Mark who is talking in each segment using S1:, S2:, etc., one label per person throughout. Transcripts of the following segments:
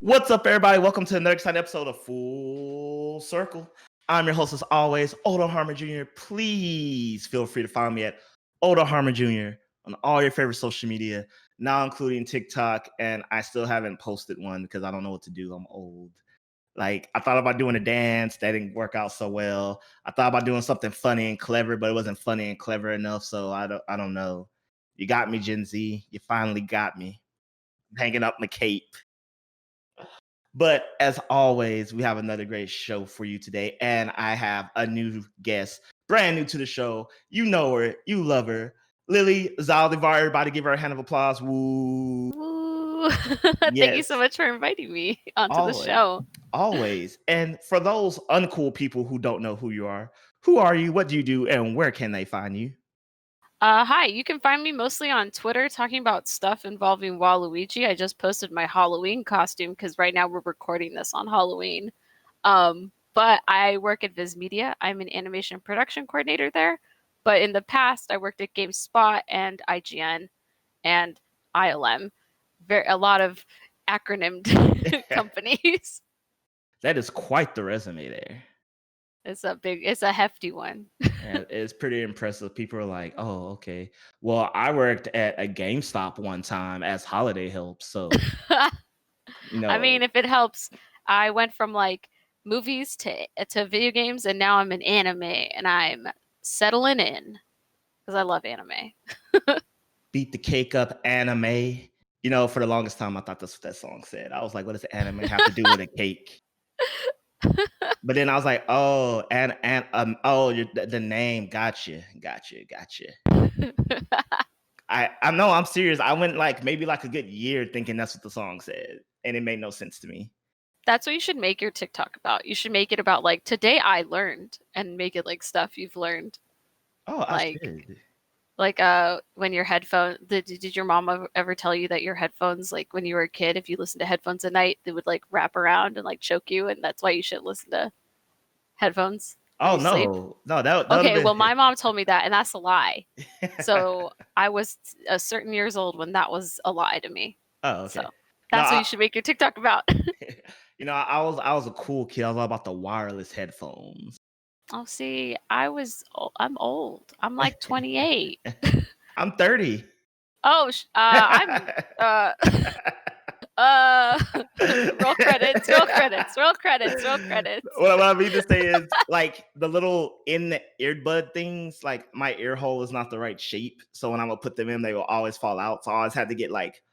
S1: What's up, everybody? Welcome to another exciting episode of Full Circle. I'm your host, as always, Odo Harmon Jr. Please feel free to follow me at Odo Harmon Jr. on all your favorite social media, now including TikTok. And I still haven't posted one because I don't know what to do. I'm old. Like, I thought about doing a dance. That didn't work out so well. I thought about doing something funny and clever, but it wasn't funny and clever enough. So I don't know. You got me, Gen Z. You finally got me. I'm hanging up my cape. But as always, we have another great show for you today. And I have a new guest, brand new to the show. You know her, you love her. Lily Zaldivar. Everybody give her a hand of applause. Woo.
S2: Woo. Thank you so much for inviting me onto the show.
S1: Always. And for those uncool people who don't know who you are, what do you do, and where can they find you?
S2: Hi, you can find me mostly on Twitter talking about stuff involving Waluigi. I just posted my Halloween costume because right now we're recording this on Halloween. But I work at Viz Media. I'm an animation production coordinator there. But in the past, I worked at GameSpot and IGN and ILM. A lot of acronymed companies.
S1: That is quite the resume there.
S2: It's a hefty one.
S1: And it's pretty impressive. People are like, oh, okay. Well, I worked at a GameStop one time as holiday help. So,
S2: I mean, if it helps, I went from like movies to video games, and now I'm in anime, and I'm settling in because I love anime.
S1: Beat the cake up anime. You know, for the longest time, I thought that's what that song said. I was like, what does anime have to do with a cake? But then I was like, oh, the name, gotcha. I know, I'm serious. I went maybe a good year thinking that's what the song said, and it made no sense to me.
S2: That's what you should make your TikTok about. You should make it about like, today I learned, and make it like stuff you've learned.
S1: Oh, I should.
S2: Like when your headphone, did your mom ever tell you that your headphones, like when you were a kid, if you listened to headphones at night, they would like wrap around and like choke you, and that's why you shouldn't listen to headphones?
S1: Oh no,
S2: sleep?
S1: no, that
S2: okay. Well, my mom told me that, and that's a lie. So I was a certain years old when that was a lie to me.
S1: Oh, okay.
S2: So that's what you should make your TikTok about.
S1: You know, I was a cool kid. I was all about the wireless headphones.
S2: Oh, see, I'm old. I'm like 28.
S1: I'm 30.
S2: Oh, I'm roll credits.
S1: What I mean to say is, like, the little in the earbud things, like my ear hole is not the right shape. So when I'm gonna put them in, they will always fall out. So I always had to get like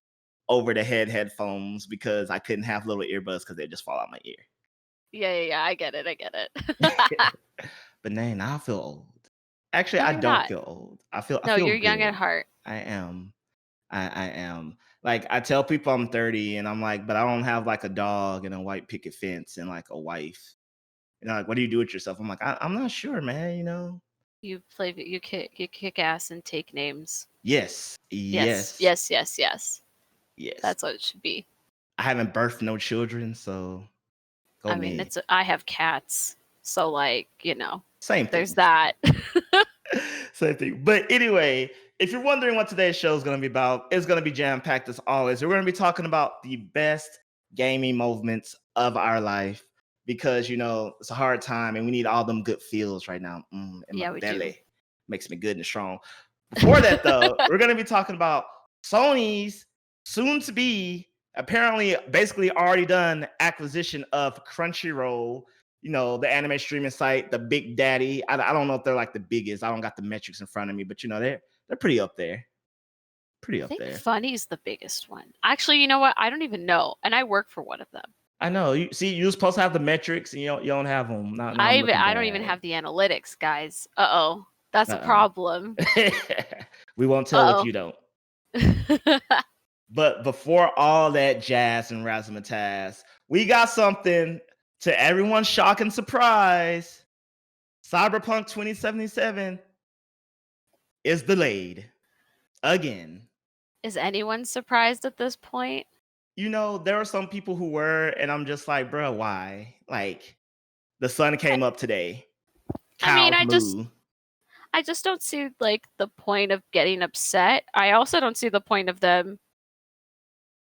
S1: over the head headphones because I couldn't have little earbuds because they just fall out my ear.
S2: Yeah, I get it.
S1: But now I feel old. Actually,
S2: No,
S1: I
S2: you're
S1: don't
S2: not.
S1: feel old. I feel
S2: you're young
S1: good.
S2: at heart.
S1: I am. I am. Like, I tell people I'm 30, and I'm like, but I don't have like a dog and a white picket fence and like a wife. You know, like, what do you do with yourself? I'm like, I'm not sure, man. You know.
S2: You kick ass and take names.
S1: Yes.
S2: Yes. That's what it should be.
S1: I haven't birthed no children, so
S2: I mean, I have cats, so like,
S1: same thing.
S2: There's that.
S1: Same thing. But anyway, if you're wondering what today's show is going to be about, it's going to be jam-packed as always. We're going to be talking about the best gaming moments of our life because, it's a hard time and we need all them good feels right now in my belly.
S2: Do.
S1: Makes me good and strong. Before that, though, we're going to be talking about Sony's soon-to-be, apparently basically already done acquisition of Crunchyroll. The anime streaming site, the big daddy. I don't know if they're like the biggest. I don't got the metrics in front of me, but they're pretty up there.
S2: I think Funny's the biggest one. Actually, you know what? I don't even know, and I work for one of them.
S1: I know. You're supposed to have the metrics, and you don't have them.
S2: I don't even have the analytics, guys. That's a problem.
S1: We won't tell if you don't. But before all that jazz and razzmatazz, we got something. To everyone's shock and surprise, Cyberpunk 2077 is delayed again.
S2: Is anyone surprised at this point?
S1: There are some people who were, and I'm just like, bro, why? Like, the sun came up today.
S2: I just don't see like the point of getting upset. I also don't see the point of them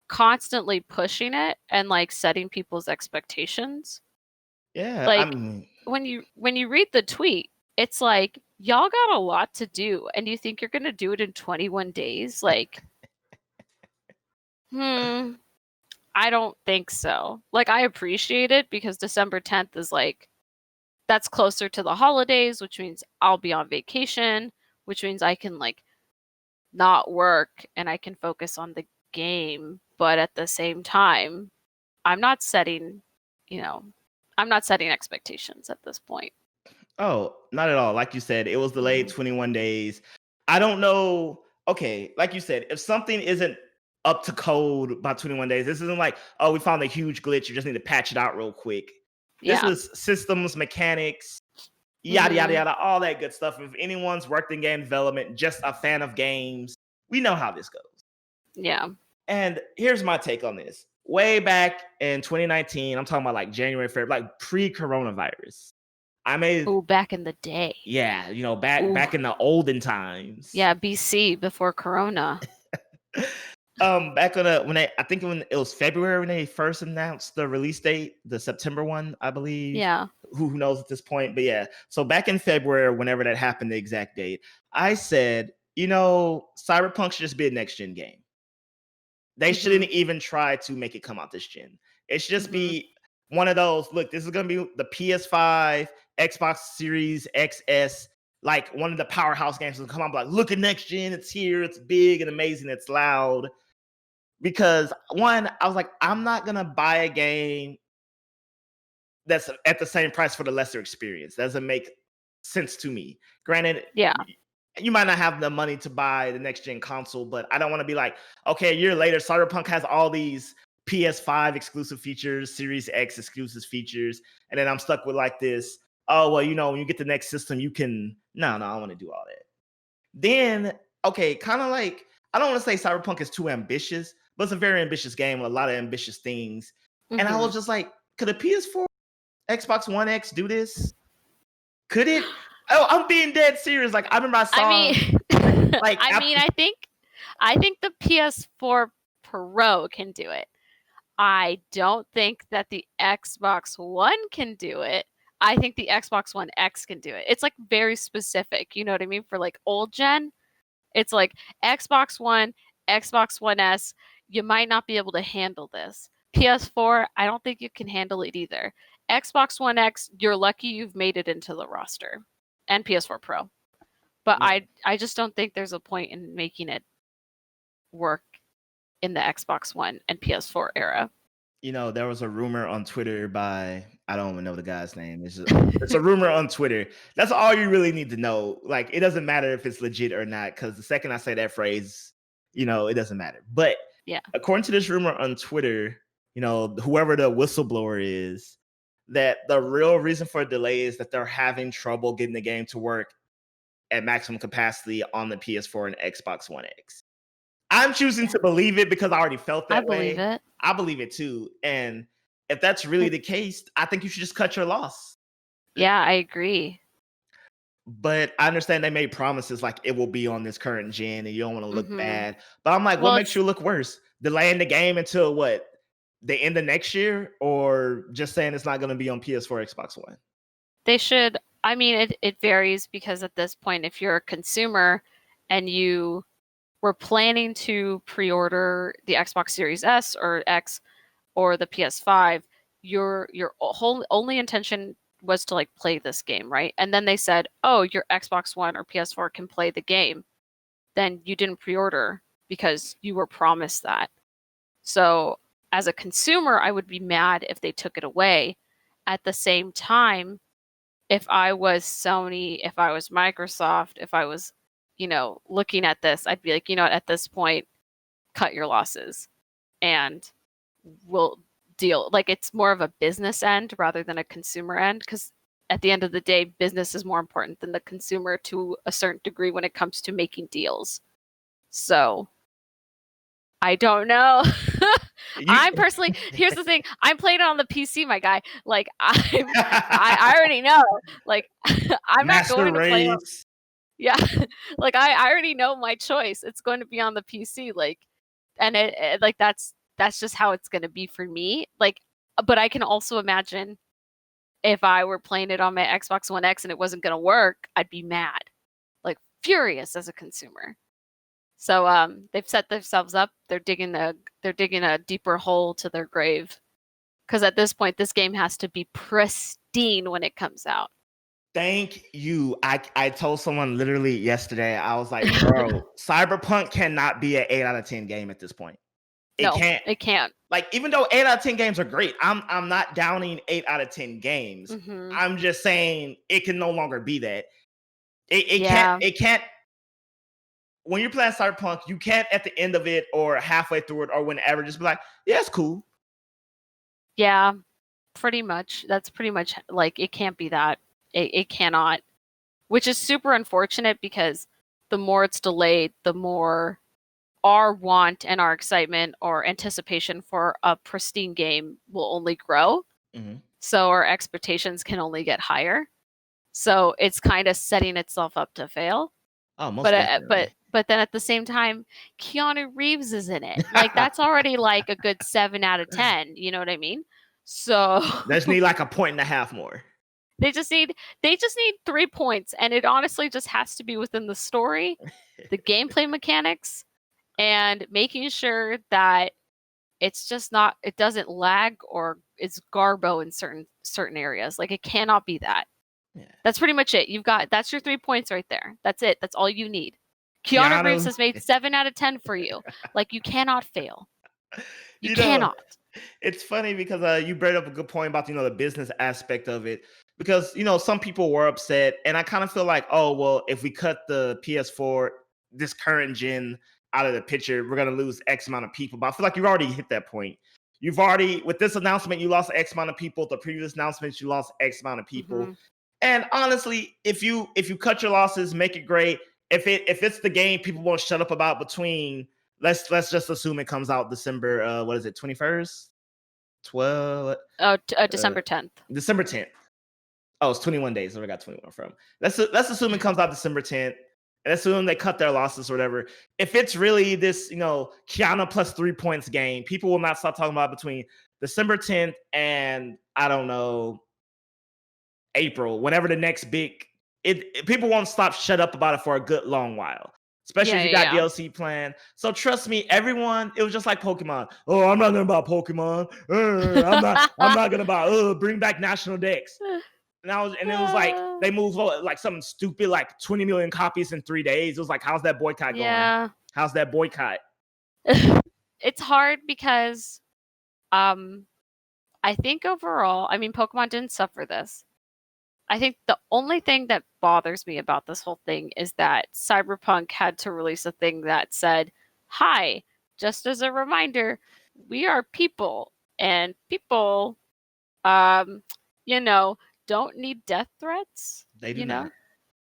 S2: constantly pushing it and like setting people's expectations.
S1: Yeah, I
S2: Like
S1: mean,
S2: when you read the tweet, it's like y'all got a lot to do and you think you're going to do it in 21 days? Like I don't think so. Like I appreciate it because December 10th is like that's closer to the holidays, which means I'll be on vacation, which means I can like not work and I can focus on the game, but at the same time, I'm not setting, you know, I'm not setting expectations at this point.
S1: oh, not at all. Like you said, it was delayed 21 days. I don't know. Okay, like you said, if something isn't up to code by 21 days, this isn't like, oh, we found a huge glitch. You just need to patch it out real quick. This
S2: Yeah.
S1: was systems, mechanics, yada, yada, yada, all that good stuff. If anyone's worked in game development, just a fan of games, we know how this goes.
S2: Yeah.
S1: And here's my take on this. Way back in 2019, I'm talking about like January, February, like pre-coronavirus. I made
S2: back in the day.
S1: Yeah, back in the olden times.
S2: Yeah, BC before Corona.
S1: Back on I think when it was February when they first announced the release date, the September one, I believe.
S2: Yeah.
S1: Who knows at this point? But yeah, so back in February, whenever that happened, the exact date, I said, Cyberpunk should just be a next gen game. They shouldn't even try to make it come out this gen. It should just be one of those. Look, this is gonna be the PS5, Xbox Series XS, like one of the powerhouse games will come out. Like, look at next gen, it's here, it's big and amazing, it's loud. Because one, I was like, I'm not gonna buy a game that's at the same price for the lesser experience. That doesn't make sense to me. Granted,
S2: yeah,
S1: you might not have the money to buy the next gen console, but I don't want to be like, okay, a year later, Cyberpunk has all these PS5 exclusive features, Series X exclusive features, and then I'm stuck with like this. Oh, well, when you get the next system, you can. No, I don't want to do all that. Then, okay, kind of like, I don't want to say Cyberpunk is too ambitious, but it's a very ambitious game with a lot of ambitious things. And I was just like, could a PS4, Xbox One X do this? Could it? Oh, I'm being dead serious. Like, I remember I saw.
S2: I think the PS4 Pro can do it. I don't think that the Xbox One can do it. I think the Xbox One X can do it. It's like very specific, you know what I mean? For like old gen, it's like Xbox One, Xbox One S, you might not be able to handle this. PS4, I don't think you can handle it either. Xbox One X, you're lucky you've made it into the roster. And PS4 Pro. But
S1: Yeah.
S2: I just don't think there's a point in making it work in the Xbox One and PS4 era.
S1: There was a rumor on Twitter by, I don't even know the guy's name. It's a rumor on Twitter. That's all you really need to know. Like, it doesn't matter if it's legit or not, because the second I say that phrase, it doesn't matter. But
S2: yeah,
S1: according to this rumor on Twitter, whoever the whistleblower is, that the real reason for a delay is that they're having trouble getting the game to work at maximum capacity on the PS4 and Xbox One X. I'm choosing to believe it because I already felt that way.
S2: I believe it.
S1: I believe it too. And if that's really the case, I think you should just cut your loss.
S2: Yeah, I agree.
S1: But I understand they made promises like it will be on this current gen and you don't want to look bad. But I'm like, what makes you look worse? Delaying the game until what? The end of next year, or just saying it's not going to be on PS4, Xbox One?
S2: They should. I mean, it varies because at this point, if you're a consumer and you were planning to pre-order the Xbox Series S or X or the PS5, your whole only intention was to like play this game, right? And then they said, "Oh, your Xbox One or PS4 can play the game." Then you didn't pre-order because you were promised that. So, as a consumer, I would be mad if they took it away. At the same time, if I was Sony, if I was Microsoft, if I was, looking at this, I'd be like, at this point, cut your losses and we'll deal. Like, it's more of a business end rather than a consumer end, because at the end of the day, business is more important than the consumer to a certain degree when it comes to making deals. So I don't know. I'm personally, here's the thing. I'm playing it on the PC, my guy. Like, I already know. Like, I'm not going to play on, yeah. Like, I already know my choice. It's going to be on the PC. Like, and it like that's that's just how it's going to be for me. Like, but I can also imagine if I were playing it on my Xbox One X and it wasn't going to work, I'd be mad, like furious as a consumer. So they've set themselves up. They're digging a deeper hole to their grave, because at this point, this game has to be pristine when it comes out.
S1: Thank you. I told someone literally yesterday, I was like, bro, Cyberpunk cannot be an 8 out of 10 game at this point. It can't.
S2: It can't.
S1: Like, even though 8 out of 10 games are great, I'm not downing 8 out of 10 games.
S2: Mm-hmm.
S1: I'm just saying it can no longer be that. It can't. When you're playing Cyberpunk, you can't at the end of it or halfway through it or whenever just be like, yeah, it's cool.
S2: Yeah, pretty much. That's pretty much like, it can't be that. It cannot, which is super unfortunate, because the more it's delayed, the more our want and our excitement or anticipation for a pristine game will only grow.
S1: Mm-hmm.
S2: So our expectations can only get higher. So it's kind of setting itself up to fail.
S1: Oh, most definitely.
S2: But then at the same time, Keanu Reeves is in it. Like, that's already like a good 7 out of 10. You know what I mean? So
S1: they just need like a 1.5 more.
S2: They just need 3 points, and it honestly just has to be within the story, the gameplay mechanics, and making sure that it's just not, it doesn't lag or it's garbo in certain areas. Like, it cannot be that.
S1: Yeah.
S2: That's pretty much it. That's your 3 points right there. That's it. That's all you need. Keanu Reeves has made 7 out of 10 for you. Like, you cannot fail. You cannot.
S1: It's funny because you brought up a good point about, the business aspect of it. Because, some people were upset, and I kind of feel like, oh, well, if we cut the PS4, this current gen, out of the picture, we're going to lose X amount of people. But I feel like you've already hit that point. You've already, with this announcement, you lost X amount of people. The previous announcements, you lost X amount of people. Mm-hmm. And honestly, if you cut your losses, make it great. If it's the game people won't shut up about between, let's just assume it comes out December, what is it, 21st?
S2: December 10th.
S1: December 10th. Oh, it's 21 days. Where I got 21 from. Let's assume it comes out December 10th. And assume they cut their losses or whatever. If it's really this, Keanu plus 3 points game, people will not stop talking about between December 10th and, I don't know, April, whenever the next big, people won't shut up about it for a good long while. Especially if you got DLC planned. So trust me, everyone, it was just like Pokemon. Oh, I'm not gonna buy Pokemon. I'm not gonna buy. Bring back National Dex. And it was like they moved like something stupid, like 20 million copies in 3 days. It was like, how's that boycott going? How's that boycott?
S2: It's hard because, I think overall, I mean, Pokemon didn't suffer this. I think the only thing that bothers me about this whole thing is that Cyberpunk had to release a thing that said, hi, just as a reminder, we are people, and people, don't need death threats.
S1: They do not.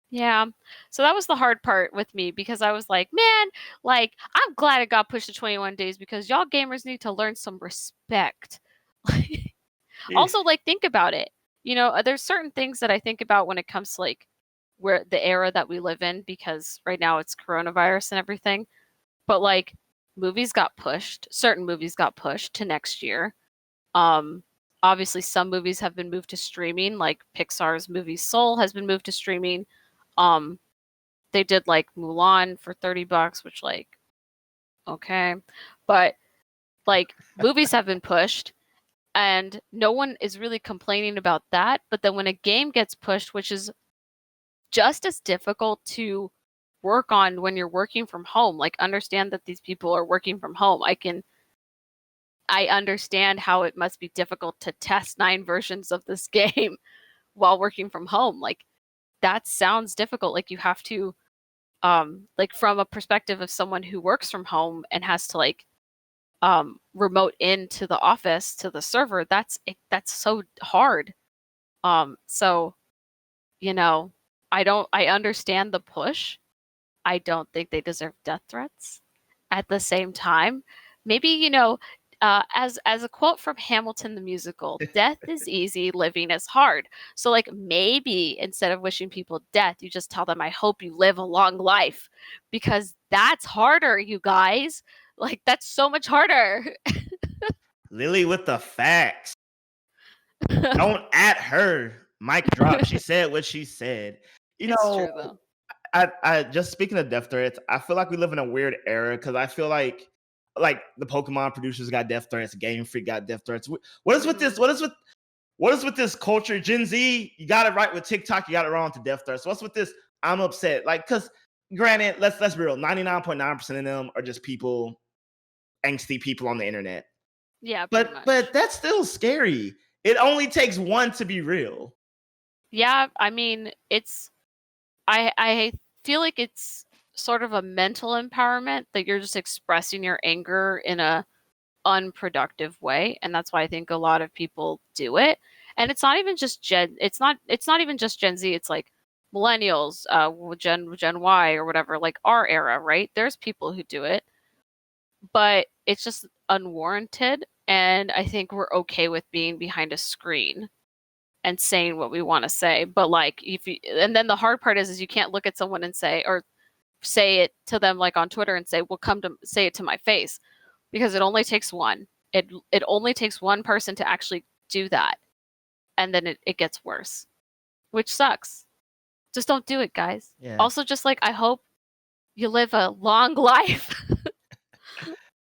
S2: Yeah. So that was the hard part with me, because I was like, man, like, I'm glad it got pushed to 21 days, because y'all gamers need to learn some respect. Also, like, think about it. There's certain things that I think about when it comes to, like, where the era that we live in, because right now it's coronavirus and everything. But, like, certain movies got pushed to next year. Obviously some movies have been moved to streaming, like Pixar's movie Soul has been moved to streaming. They did like Mulan for $30, which, like, okay. But, like, movies have been pushed. And no one is really complaining about that. But then when a game gets pushed, which is just as difficult to work on when you're working from home, like, understand that these people are working from home. I understand how it must be difficult to test 9 versions of this game while working from home. Like, that sounds difficult. Like, you have to, like, from a perspective of someone who works from home and has to, like, remote into the office to the server, that's so hard. So, I understand the push. I don't think they deserve death threats. At the same time, maybe, as a quote from Hamilton the musical, death is easy, living is hard. So, like, maybe instead of wishing people death, you just tell them, I hope you live a long life, because that's harder, you guys. Like, that's so much harder.
S1: Lily with the facts. Don't at her. Mic drop. She said what she said. You
S2: It's
S1: know,
S2: true though.
S1: I just speaking of death threats, I feel like we live in a weird era because I feel like the Pokemon producers got death threats, Game Freak got death threats. What is with this? What is with this culture? Gen Z, you got it right with TikTok, you got it wrong to death threats. What's with this? I'm upset. Like, because granted, let's be real, 99.9% of them are just people, angsty people on the internet.
S2: Yeah, pretty
S1: But
S2: much.
S1: that's still scary. It only takes one to be real.
S2: Yeah, I mean, I feel like it's sort of a mental empowerment that you're just expressing your anger in a unproductive way, and that's why I think a lot of people do it. And it's not even just it's not even just Gen Z, it's like millennials, Gen Y or whatever, like our era, right? There's people who do it, but it's just unwarranted, and I think we're okay with being behind a screen and saying what we want to say. But like, and then the hard part is you can't look at someone and say, or say it to them like on Twitter and say, well, come to say it to my face, because it only takes one. It only takes one person to actually do that, and then it gets worse, which sucks. Just don't do it, guys.
S1: Yeah.
S2: Also, just like, I hope you live a long life.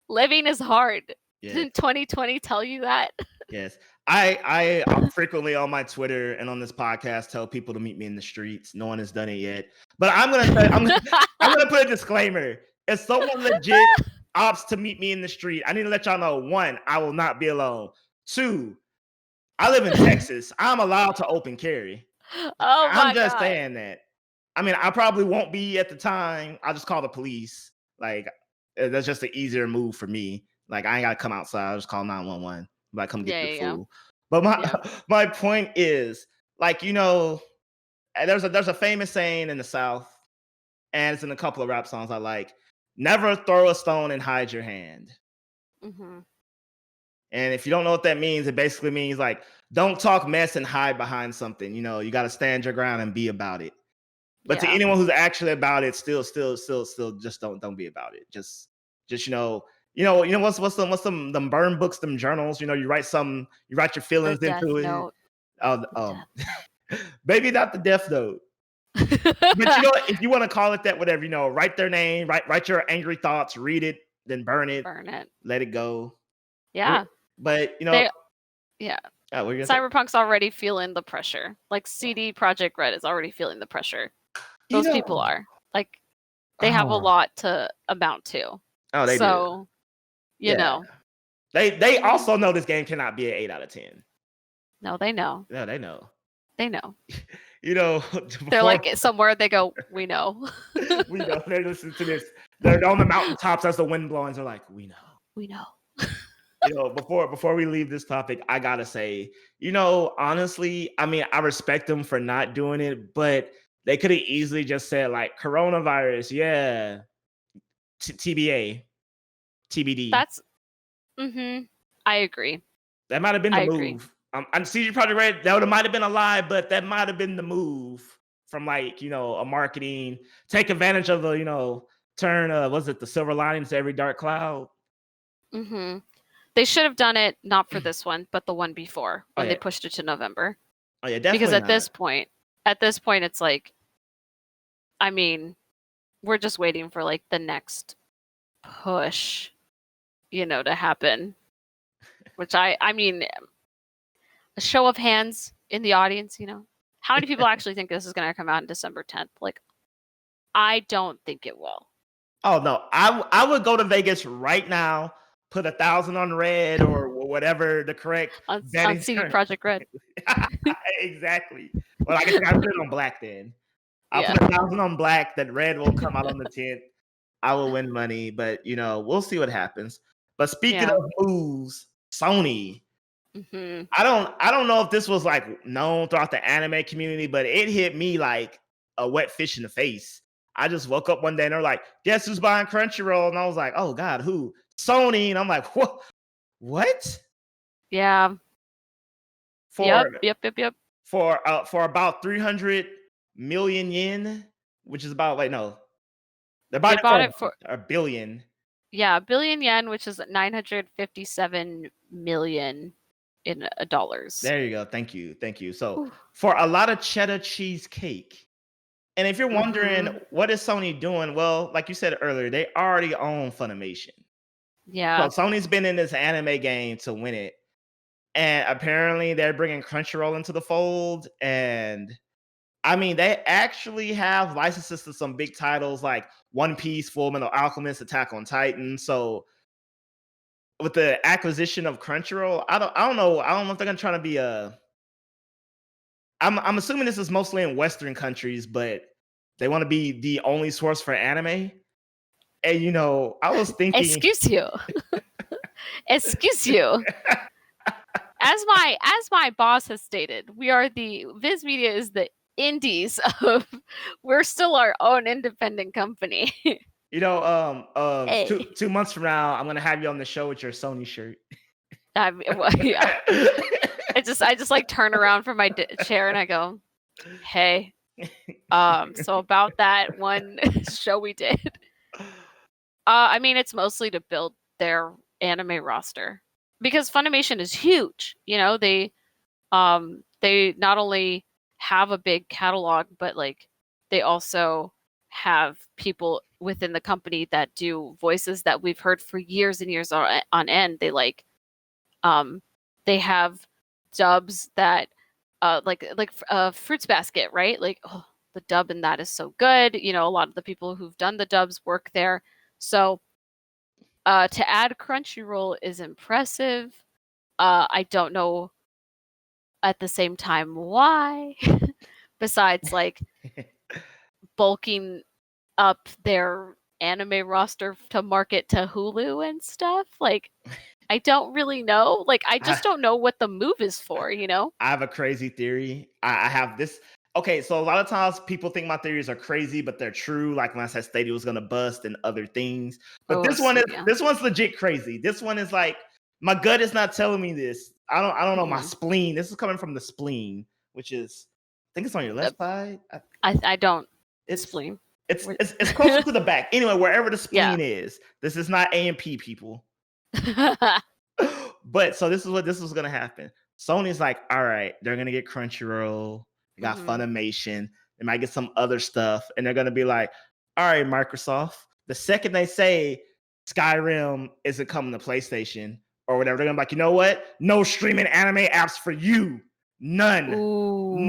S2: Living is hard.
S1: Yeah.
S2: Didn't 2020 tell you that?
S1: Yes. I'm frequently on my Twitter and on this podcast tell people to meet me in the streets. No one has done it yet. But I'm gonna put a disclaimer. If someone legit opts to meet me in the street, I need to let y'all know, 1, I will not be alone. 2, I live in Texas. I'm allowed to open carry.
S2: Oh my
S1: I'm just
S2: God.
S1: saying that. I mean, I probably won't be at the time. I'll just call the police. Like, that's just an easier move for me. Like, I ain't gotta come outside. I'll just call 911. Like, come get the fool. But my point is, like, there's a famous saying in the South, and it's in a couple of rap songs I like. Never throw a stone and hide your hand.
S2: Mm-hmm.
S1: And if you don't know what that means, it basically means, like, don't talk mess and hide behind something. You got to stand your ground and be about it. But to anyone who's actually about it, still just don't be about it. Just what's them burn books, them journals. You write your feelings into it.
S2: Note.
S1: Maybe not the death note. But if you want to call it that, whatever, write their name, write your angry thoughts, read it, then burn it, let it go.
S2: Yeah.
S1: But
S2: Cyberpunk's already feeling the pressure. Like, CD Projekt Red is already feeling the pressure. Those people are. Like, they have a lot to amount to.
S1: Oh, they
S2: do. You know.
S1: They also know this game cannot be an 8 out of 10.
S2: No, they know.
S1: Yeah, they know.
S2: They know.
S1: They're
S2: like somewhere, they go, we know.
S1: We know. They listen to this. They're on the mountaintops as the wind blowing. They're like, we know.
S2: We know.
S1: Before we leave this topic, I gotta say, honestly, I mean, I respect them for not doing it, but they could have easily just said, like, coronavirus, yeah, TBA, TBD.
S2: That's, I agree.
S1: That might have been the move. On CD Projekt Red, that might have been a lie, but that might have been the move from, like, a marketing, take advantage of the, turn, was it the silver linings to every dark cloud?
S2: Mm-hmm. They should have done it not for this one, but the one before, when they pushed it to November.
S1: Oh yeah, definitely.
S2: Because at this point, it's like, I mean, we're just waiting for, like, the next push, to happen. Which I mean, a show of hands in the audience, how many people actually think this is going to come out on December 10th? Like, I don't think it will.
S1: Oh no, I would go to Vegas right now, put 1,000 on red or whatever the correct
S2: on CD Projekt Red.
S1: Exactly. Well, I guess I gotta put it on black then. I'll put 1,000 on black. That red will come out on the 10th. I will win money, but we'll see what happens. But speaking of moves, Sony.
S2: Mm-hmm.
S1: I don't know if this was, like, known throughout the anime community, but it hit me like a wet fish in the face. I just woke up one day and they're like, guess who's buying Crunchyroll? And I was like, oh God, who? Sony. And I'm like, what?
S2: Yeah. Yep.
S1: For about 300 million yen, which is about, wait, no. They bought it for a billion.
S2: Yeah, billion yen, which is 957 million in dollars.
S1: There you go. Thank you. Thank you. So
S2: Whew.
S1: for a lot of cheddar cheesecake, and if you're wondering what is Sony doing, well, like you said earlier, they already own Funimation.
S2: Yeah.
S1: So Sony's been in this anime game to win it. And apparently they're bringing Crunchyroll into the fold. And I mean, they actually have licenses to some big titles like One Piece, Full Metal Alchemist, Attack on Titan. So with the acquisition of Crunchyroll, I don't know if they're gonna try to be a. I'm assuming this is mostly in Western countries, but they want to be the only source for anime. And I was thinking,
S2: Excuse you. Excuse you. As my boss has stated, Viz Media is the indies of. We're still our own independent company. Hey.
S1: 2 months from now, I'm gonna have you on the show with your Sony shirt.
S2: Yeah. I just like turn around from my chair and I go, hey. So about that one show we did. I mean, it's mostly to build their anime roster because Funimation is huge. They not only have a big catalog, but like they also have people within the company that do voices that we've heard for years and years on end. They have dubs that Fruits Basket, right? Like, oh, the dub in that is so good. A lot of the people who've done the dubs work there. So to add Crunchyroll is impressive. I don't know at the same time why, besides like bulking up their anime roster to market to Hulu and stuff. Like, I don't really know. Like, I just don't know what the move is for,
S1: I have a crazy theory. I have this. Okay, so a lot of times people think my theories are crazy, but they're true. Like when I said Stadia was gonna bust and other things. But this one's legit crazy. This one is like my gut is not telling me this. I don't know. My spleen. This is coming from the spleen, which is I think it's on your left side.
S2: I don't. It's spleen.
S1: It's closer to the back. Anyway, wherever the spleen is. This is not AMP, people. But so this is was gonna happen. Sony's like, all right, they're gonna get Crunchyroll, they got Funimation, they might get some other stuff, and they're gonna be like, all right, Microsoft, the second they say Skyrim isn't coming to PlayStation or whatever, they're gonna be like, you know what? No streaming anime apps for you. None.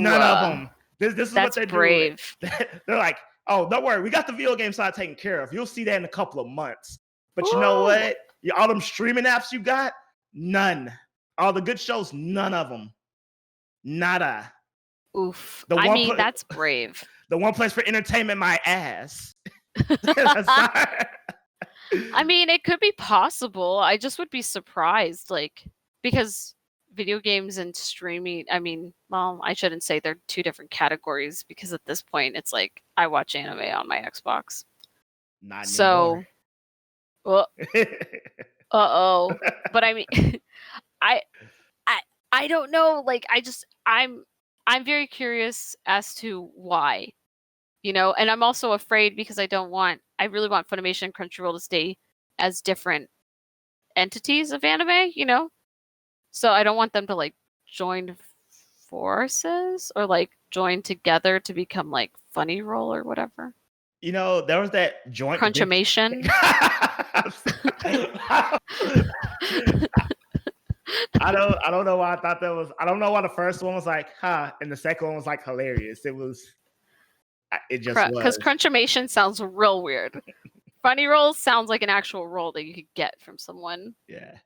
S1: None of them. This is what they're
S2: brave.
S1: Doing. They're like, oh, don't worry, we got the video game side taken care of. You'll see that in a couple of months. But you know what? All them streaming apps you got, none. All the good shows, none of them. Nada.
S2: Oof. That's brave.
S1: The one place for entertainment, my ass.
S2: I mean, it could be possible. I just would be surprised, because video games and streaming, I mean, well, I shouldn't say they're two different categories because at this point, it's like I watch anime on my Xbox.
S1: Not anymore.
S2: Well, but I mean, I don't know. Like, I'm very curious as to why, and I'm also afraid because I really want Funimation and Crunchyroll to stay as different entities of anime, so I don't want them to like join forces or like join together to become like Funny Roll or whatever.
S1: There was that joint
S2: Crunchimation.
S1: I don't know why I thought that was. I don't know why the first one was like, and the second one was like hilarious. It just was.
S2: Because Crunchimation sounds real weird. Funny Roll sounds like an actual roll that you could get from someone.
S1: Yeah.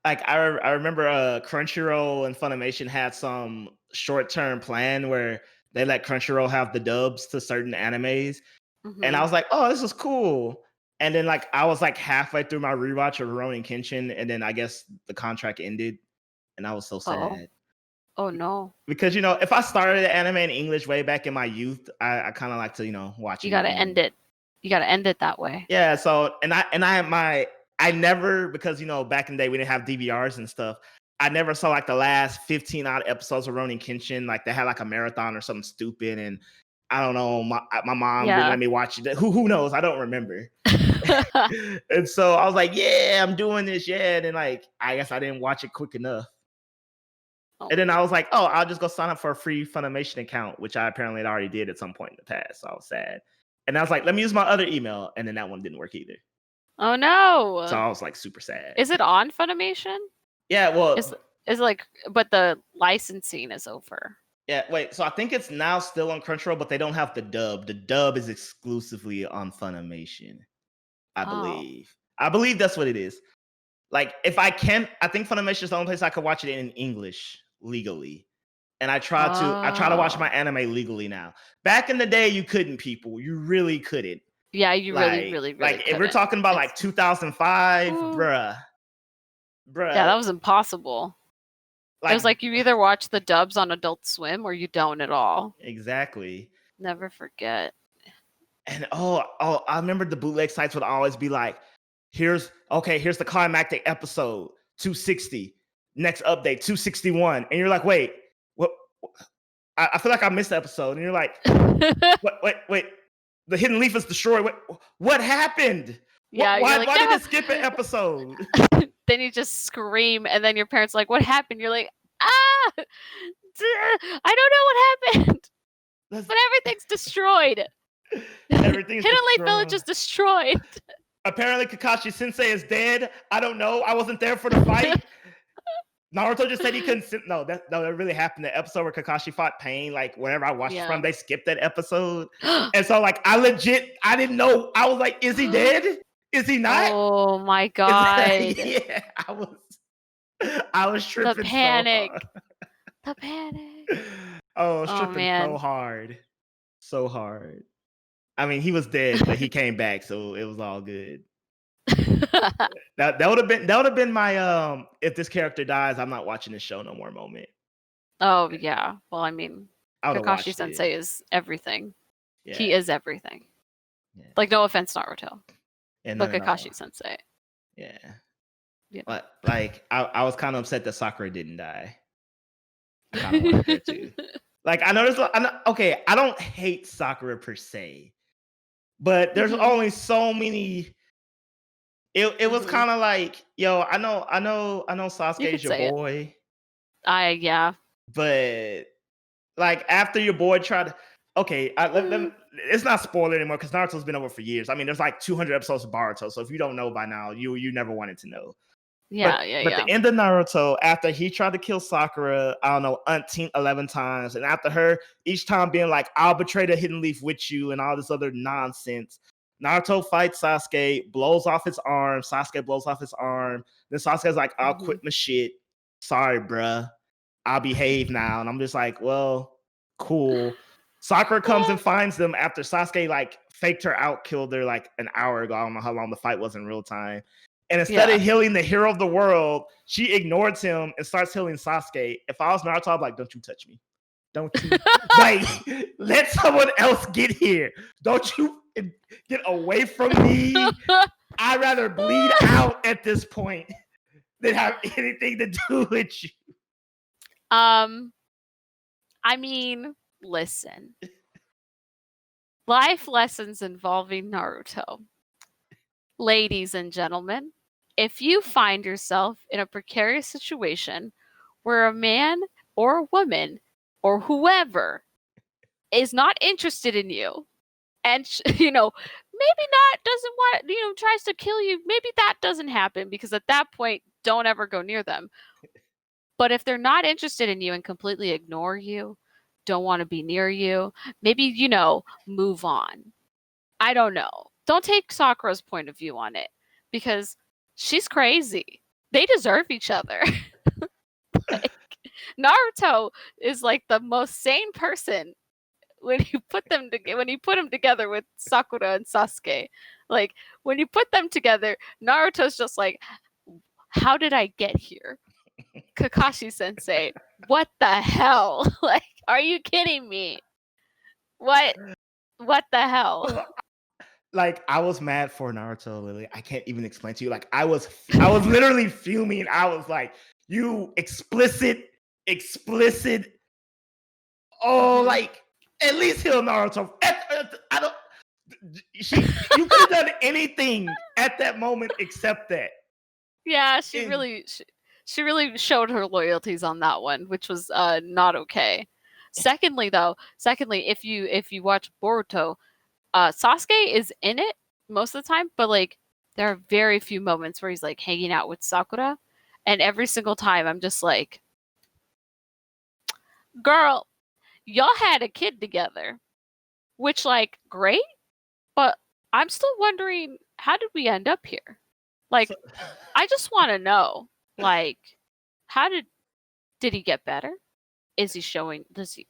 S1: Like I remember Crunchyroll and Funimation had some short-term plan where they let Crunchyroll have the dubs to certain animes. And I was like, oh, this is cool. And then like I was like halfway through my rewatch of Rurouni Kenshin, and then I guess the contract ended, and I was so sad.
S2: Oh no!
S1: Because if I started anime in English way back in my youth, I kind of like to watch it.
S2: You gotta end it. You gotta end it that way.
S1: Yeah. So I never, because back in the day we didn't have DVRs and stuff. I never saw like the last 15 odd episodes of Rurouni Kenshin. Like they had like a marathon or something stupid, and I don't know. My mom didn't let me watch it. Who knows? I don't remember. And so I was like, yeah, I'm doing this. Yeah. And then like, I guess I didn't watch it quick enough.
S2: Oh,
S1: And then I was like, oh, I'll just go sign up for a free Funimation account, which I apparently had already did at some point in the past. So I was sad. And I was like, let me use my other email. And then that one didn't work either.
S2: oh no.
S1: So I was like super sad.
S2: Is it on Funimation?
S1: Yeah, well,
S2: is like, but the licensing is over.
S1: yeah, wait. So I think it's now still on Crunchyroll, but they don't have the dub. The dub is exclusively on Funimation, I believe. I believe that's what it is. Like, if I think Funimation is the only place I could watch it in English legally. And I try to watch my anime legally now. Back in the day, you couldn't, people. You really couldn't.
S2: Yeah, you really
S1: like
S2: couldn't.
S1: If we're talking about like 2005, bruh.
S2: Yeah, that was impossible. It was like you either watch the dubs on Adult Swim or you don't at all.
S1: Exactly.
S2: Never forget.
S1: And I remember the bootleg sites would always be like, here's the climactic episode 260, next update 261, and you're like, wait, what? I feel like I missed the episode, and you're like, wait, the hidden leaf is destroyed. What happened?
S2: Yeah,
S1: why
S2: like,
S1: did it skip an episode?
S2: Then you just scream, and then your parents are like, what happened? You're like, I don't know what happened, but everything's destroyed.
S1: Everything's
S2: Hidden Leaf Village is destroyed.
S1: Apparently, Kakashi Sensei is dead. I don't know. I wasn't there for the fight. Naruto just said he couldn't. No, that really happened. The episode where Kakashi fought Pain, like wherever I watched it from, they skipped that episwas and so like I didn't know. I was like, is he dead? Is he not?
S2: Oh my god!
S1: Yeah, I was tripping.
S2: The panic.
S1: So hard.
S2: The panic.
S1: Oh, I was tripping so hard. I mean, he was dead, but he came back, so it was all good. that would have been my if this character dies, I'm not watching this show no more moment.
S2: Oh yeah. Well, I mean, Kakashi Sensei is everything. Yeah. He is everything. Yeah. Like, no offense, Naruto. But Kakashi Sensei.
S1: Yeah. But like, I was kind of upset that Sakura didn't die. I kind of wanted her to. Like, I don't hate Sakura per se, but there's only so many. It was kind of like, yo, I know Sasuke's your boy.
S2: Yeah.
S1: But like, after your boy tried to, it's not spoiler anymore because Naruto's been over for years. I mean, there's like 200 episodes of Boruto, so if you don't know by now, you never wanted to know. But the end of Naruto, after he tried to kill Sakura, I don't know, 11 times, and after her, each time being like, I'll betray the hidden leaf with you, and all this other nonsense. Naruto fights Sasuke, blows off his arm. Sasuke blows off his arm. Then Sasuke's like, I'll quit my shit. Sorry, bruh. I'll behave now. And I'm just like, well, cool. Sakura comes and finds them after Sasuke like faked her out, killed her like an hour ago. I don't know how long the fight was in real time. And instead of healing the hero of the world, she ignores him and starts healing Sasuke. If I was Naruto, I'd be like, don't you touch me. Don't you like let someone else get here. Don't you get away from me. I'd rather bleed out at this point than have anything to do with you.
S2: I mean, listen. Life lessons involving Naruto. Ladies and gentlemen, if you find yourself in a precarious situation where a man or a woman or whoever is not interested in you and, maybe not doesn't want, tries to kill you, maybe that doesn't happen because at that point, don't ever go near them. But if they're not interested in you and completely ignore you, don't want to be near you, maybe, move on. I don't know. Don't take Sakura's point of view on it because she's crazy. They deserve each other. Like, Naruto is like the most sane person when you put them together with Sakura and Sasuke. Like, when you put them together, Naruto's just like, how did I get here? Kakashi Sensei, what the hell? Like, are you kidding me? What the hell?
S1: Like, I was mad for Naruto, Lily. I can't even explain to you. Like, I was literally fuming. I was like, you explicit. Oh, like, at least heal Naruto. You could have done anything at that moment except that.
S2: Yeah, she really showed her loyalties on that one, which was not okay. Secondly, if you watch Boruto, Sasuke is in it most of the time, but like there are very few moments where he's like hanging out with Sakura, and every single time I'm just like, girl, y'all had a kid together, which like great, but I'm still wondering how did we end up here? Like, I just want to know, like, how did he get better? Is he showing?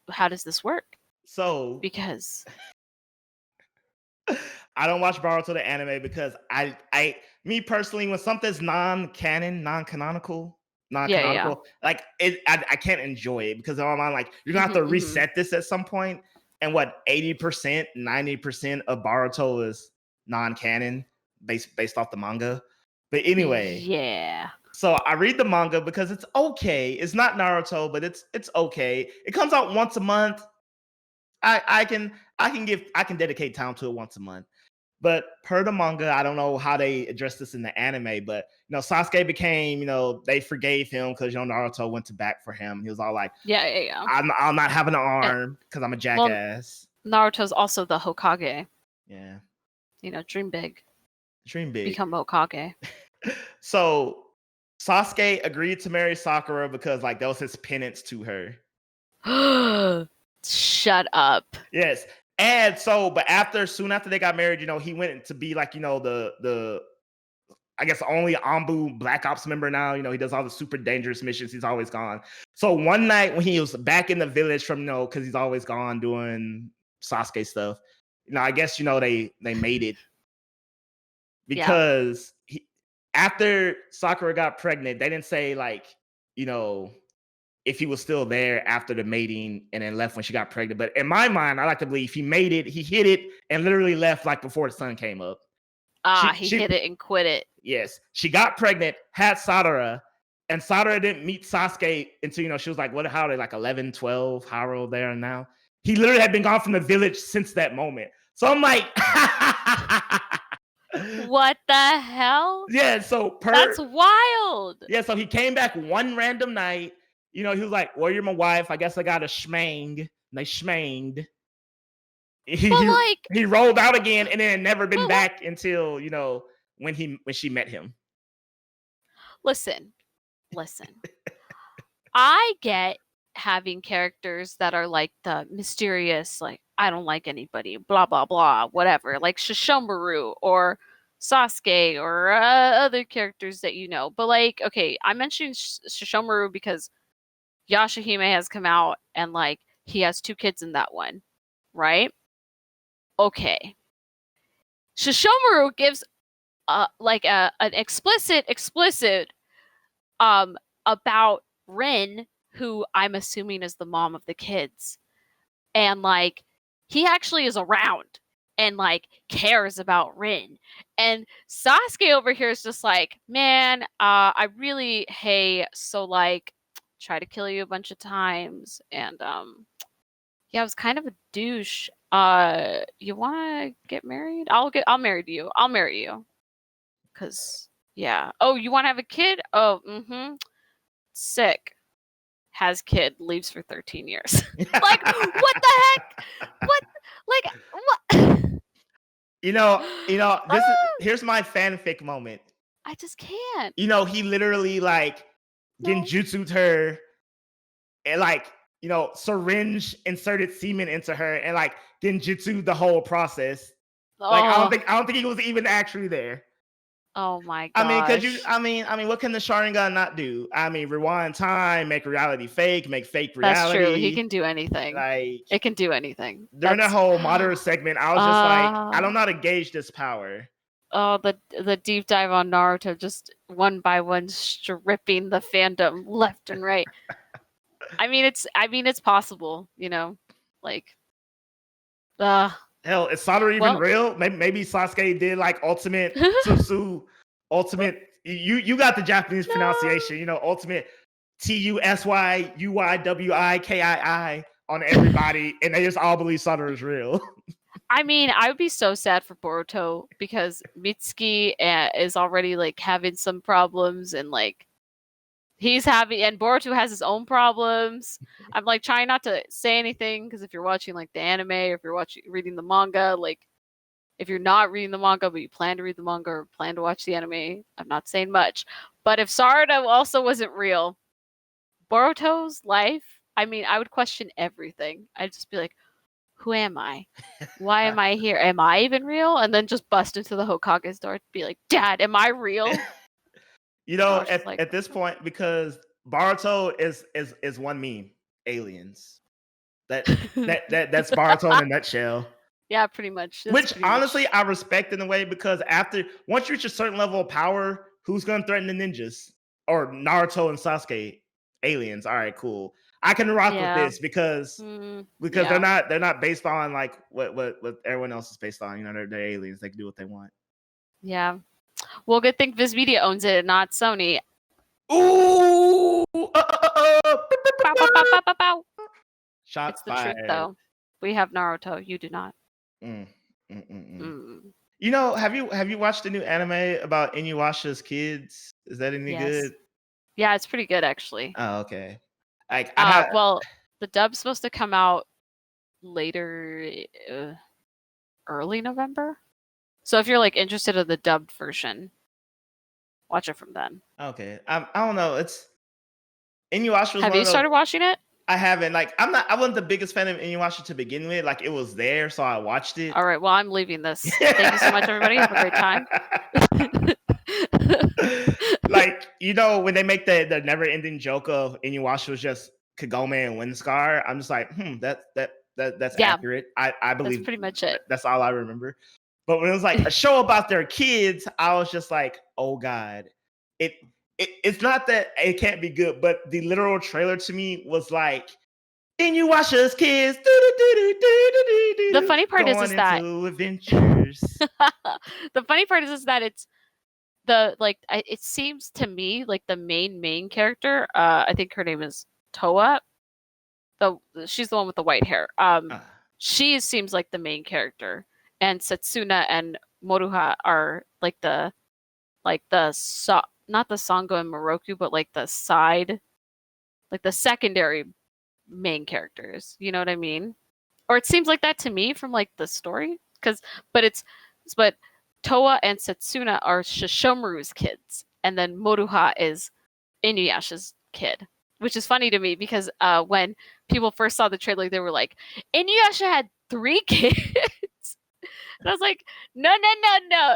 S2: How does this work?
S1: So
S2: Because
S1: I don't watch Boruto the anime because me personally, when something's non-canonical,
S2: yeah.
S1: like I can't enjoy it because in my mind, like you're gonna have to reset this at some point. And what 80%, 90% of Boruto is non-canon based off the manga. But anyway,
S2: yeah.
S1: so I read the manga because it's okay. It's not Naruto, but it's okay. It comes out once a month. I can dedicate time to it once a month. But per the manga, I don't know how they address this in the anime, but Sasuke became, they forgave him because Naruto went to bat for him. He was all like,
S2: yeah.
S1: I'm not having an arm because I'm a jackass.
S2: Well, Naruto's also the Hokage.
S1: Yeah.
S2: Dream big.
S1: Dream big.
S2: Become Hokage.
S1: So Sasuke agreed to marry Sakura because like that was his penance to her.
S2: Shut up.
S1: Yes. And so, but soon after they got married, he went to be like, the I guess only Anbu Black Ops member now. He does all the super dangerous missions. He's always gone. So one night when he was back in the village from, because he's always gone doing Sasuke stuff, I guess, they made it because after Sakura got pregnant, they didn't say like, if he was still there after the mating and then left when she got pregnant. But in my mind, I like to believe he made it, he hit it, and literally left like before the sun came up.
S2: He hit it and quit it.
S1: Yes. She got pregnant, had Sadara, and Sadara didn't meet Sasuke until, she was like, how are they, like 11, 12, how old they are now? He literally had been gone from the village since that moment. So I'm like...
S2: What the hell?
S1: Yeah, so
S2: that's wild.
S1: Yeah, so he came back one random night. He was like, well, you're my wife. I guess I got a schmang. And they schmanged. He rolled out again and then had never been back until, when she met him.
S2: Listen. I get having characters that are like the mysterious, like, I don't like anybody, blah, blah, blah, whatever. Like Shishomaru or Sasuke or other characters that But like, okay, I mentioned Shishomaru because Yashahime has come out and like he has 2 kids in that one, right? Okay. Shishomaru gives like an explicit about Rin, who I'm assuming is the mom of the kids. And like he actually is around and like cares about Rin. And Sasuke over here is just like, man, I really so like try to kill you a bunch of times and I was kind of a douche. You wanna get married? I'll marry you. I'll marry you. Cause yeah. Oh, you wanna have a kid? Oh, sick. Has kid, leaves for 13 years. Like, what the heck? What? Like, what?
S1: Here's my fanfic moment.
S2: I just can't.
S1: He literally like genjutsu'd her and like, syringe inserted semen into her and like genjutsu the whole process. Like, I don't think he was even actually there.
S2: Oh my gosh.
S1: I mean, what can the Sharingan not do? I mean, rewind time, make reality fake, make fake reality.
S2: That's true. He can do anything.
S1: Like,
S2: it can do anything.
S1: During the whole Madara segment, I was just like, I don't know how to gauge this power.
S2: Oh, the deep dive on Naruto, just one by one stripping the fandom left and right. I mean, it's possible, like.
S1: Hell, is Sadara even real? Maybe Sasuke did like ultimate Susu, ultimate. You got the Japanese pronunciation, ultimate TUSYUIWIKII on everybody, and they just all believe Sadara is real.
S2: I mean, I would be so sad for Boruto because Mitsuki is already like having some problems and like he's having, and Boruto has his own problems. I'm like trying not to say anything because if you're watching like the anime or if you're reading the manga, like if you're not reading the manga but you plan to read the manga or plan to watch the anime, I'm not saying much. But if Sarada also wasn't real, Boruto's life, I mean, I would question everything. I'd just be like, who am I? Why am I here? Am I even real? And then just bust into the Hokage's door and be like, Dad, am I real?
S1: You know,
S2: Just like,
S1: at this point, because Baruto is one meme, aliens. That's Baruto in a nutshell.
S2: Yeah, pretty much. That's
S1: Which
S2: pretty
S1: honestly,
S2: much.
S1: I respect in a way because once you reach a certain level of power, who's gonna threaten the ninjas or Naruto and Sasuke? Aliens. All right, cool. I can rock with this because
S2: Yeah.
S1: they're not based on like what everyone else is based on. You know, they're aliens. They can do what they want.
S2: Yeah. Well, good thing Viz Media owns it, not Sony.
S1: Ooh!
S2: Bow, bow, bow, bow, bow, bow.
S1: Shots
S2: It's the
S1: fired.
S2: truth, though. We have Naruto. You do not.
S1: You know, have you watched the new anime about Inuyasha's kids? Is that any good?
S2: Yeah, it's pretty good actually.
S1: Oh, okay. Like
S2: well, the dub's supposed to come out later, early November. So if you're like interested in the dubbed version, watch it from then.
S1: Okay. I don't know. It's Inuyasha was
S2: Have
S1: one
S2: you
S1: of those.
S2: started watching it?
S1: I haven't. Like, I wasn't the biggest fan of Inuyasha to begin with. Like, it was there, so I watched it.
S2: All right. Well, I'm leaving this. Thank you so much, everybody. Have a great time.
S1: Like, you know, when they make the never ending joke of Inuyasha was just Kagome and Windscar, I'm just like, that's accurate. I believe
S2: that's pretty much it.
S1: That's all I remember. But when it was like a show about their kids, I was just like, oh God. It's not that it can't be good, but the literal trailer to me was like, Inuyasha's kids.
S2: The funny part is that
S1: adventures.
S2: the funny part is that it's the like it seems to me like the main character. I think her name is Toa. She's the one with the white hair. She seems like the main character, and Setsuna and Moruha are like the not the Sango and Moroku, but like the side, like the secondary main characters. You know what I mean? Or it seems like that to me from like the story. But Toa and Setsuna are Shishomaru's kids, and then Moruha is Inuyasha's kid, which is funny to me because when people first saw the trailer, they were like, Inuyasha had 3 kids. And I was like, no.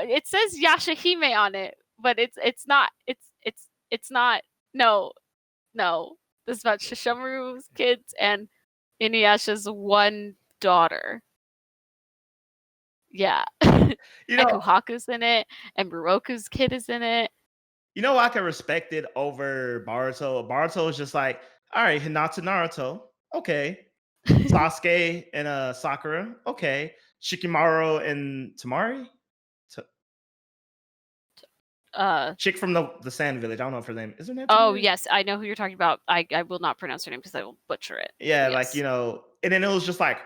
S2: It says Yashahime on it, but it's not. It's not. No. This is about Shishomaru's kids and Inuyasha's one daughter. Yeah.
S1: You know,
S2: and Kuhaku's in it, and Muroku's kid is in it.
S1: You know, I can respect it over Baruto. Baruto is just like, all right, Hinata Naruto, okay. Sasuke and Sakura, okay. Shikamaru and Tamari, chick from the Sand Village. I don't know if her name is her name.
S2: Oh yes, I know who you're talking about. I will not pronounce her name because I will butcher it.
S1: Yeah,
S2: yes.
S1: like, you know, and then it was just like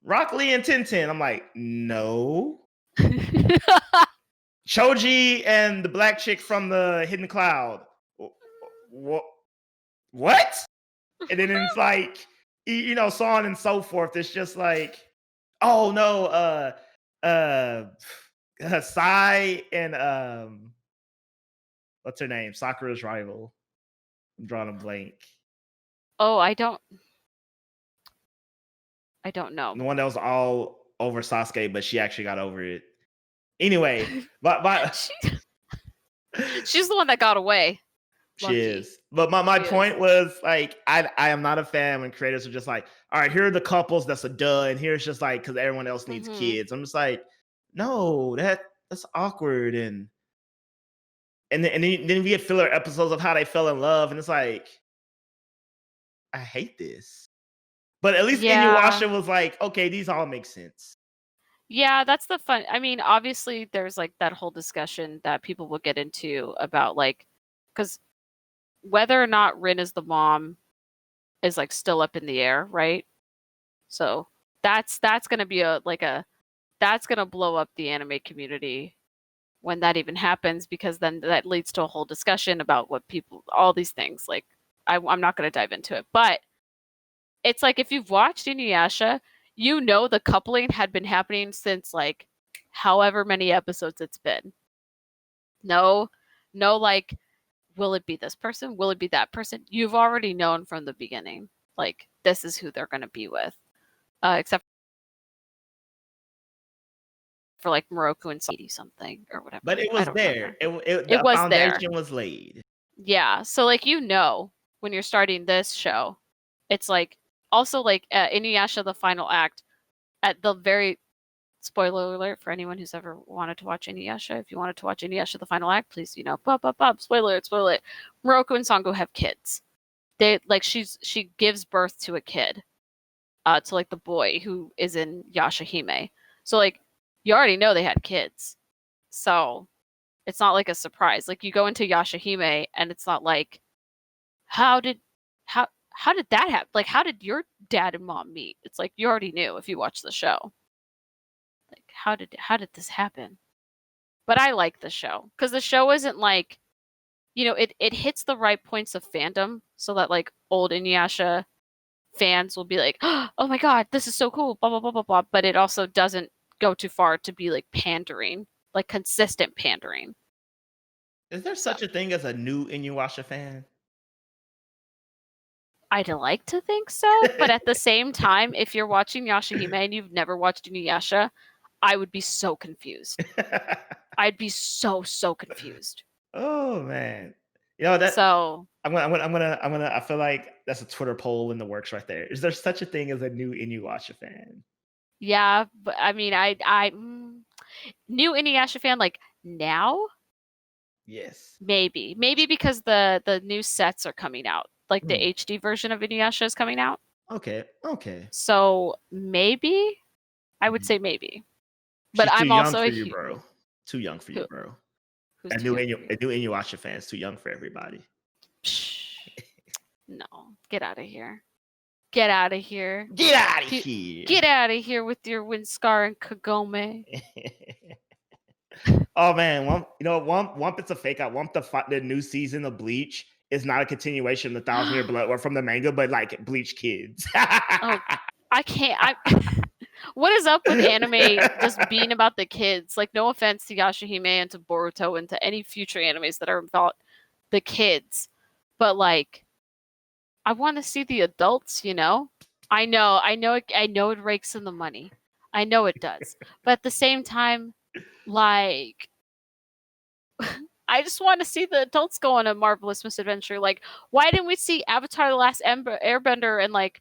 S1: Rock Lee and Tintin. I'm like, no. Choji and the black chick from the Hidden Cloud. What? And then it's like, you know, so on and so forth. It's just like, oh no, Sai and what's her name? Sakura's rival. I'm drawing a blank.
S2: Oh, I don't know.
S1: The one that was all over Sasuke, but she actually got over it. Anyway, but
S2: she's the one that got away.
S1: She is. But my point was like, I am not a fan when creators are just like, all right, here are the couples that's a duh, and here's just like because everyone else needs kids. I'm just like, no, that's awkward, and then we get filler episodes of how they fell in love, and it's like, I hate this. But at least Inuyasha was like, okay, these all make sense.
S2: Yeah, that's the fun. I mean, obviously, there's like that whole discussion that people will get into about like, because whether or not Rin is the mom is like still up in the air, right? So that's going to be a that's gonna blow up the anime community when that even happens, because then that leads to a whole discussion about what people, all these things. Like, I'm not gonna dive into it, but it's like if you've watched Inuyasha, you know the coupling had been happening since like however many episodes it's been. No, no, like, will it be this person? Will it be that person? You've already known from the beginning, like, this is who they're going to be with. Except for like Moroku and 80 something or whatever.
S1: But it
S2: I
S1: was
S2: don't
S1: there.
S2: remember.
S1: The
S2: was there.
S1: foundation was laid.
S2: Yeah. So like, you know, when you're starting this show, it's like also like Inuyasha, the final act, at the very, spoiler alert for anyone who's ever wanted to watch Inuyasha. If you wanted to watch Inuyasha, the final act, please, you know, spoiler alert, spoiler alert. Moroku and Sango have kids. They like she gives birth to a kid, to like the boy who is in Yashahime. So like, you already know they had kids. So it's not like a surprise. Like, you go into Yashahime and it's not like, how did that happen? Like, how did your dad and mom meet? It's like, you already knew if you watched the show. Like, how did this happen? But I like the show because the show isn't like, you know, it hits the right points of fandom so that like old Inuyasha fans will be like, oh my god, this is so cool, blah blah blah blah blah. But it also doesn't go too far to be like pandering, like consistent pandering.
S1: Is there such a thing as a new Inuyasha fan?
S2: I'd like to think so, but at the same time, if you're watching Yashahime and you've never watched Inuyasha, I would be so confused. I'd be so confused.
S1: Oh man, you know that.
S2: So
S1: I feel like that's a Twitter poll in the works right there. Is there such a thing as a new Inuyasha fan?
S2: yeah, but I mean, new Inuyasha fan like now.
S1: Yes.
S2: Maybe because the new sets are coming out. Like the HD version of Inuyasha is coming out.
S1: Okay.
S2: So maybe I would say maybe. But
S1: She's too
S2: I'm
S1: young
S2: also
S1: for
S2: a
S1: you, bro. Too young for you, bro.
S2: Who's
S1: A new Inuyasha fan's too young for everybody.
S2: No, get out of here. Get out of here.
S1: Get out of here.
S2: Get out of here with your Windscar and Kagome.
S1: Oh man, Wump it's a fake out. Wump the new season of Bleach is not a continuation of the 1,000-Year Blood or from the manga, but like Bleach Kids.
S2: Oh, I can't. What is up with anime just being about the kids? Like, no offense to Yashahime and to Boruto and to any future animes that are about the kids, but like, I want to see the adults. You know, I know it rakes in the money. I know it does, but at the same time, like, I just want to see the adults go on a marvelous misadventure. Like, why didn't we see Avatar: The Last Airbender and like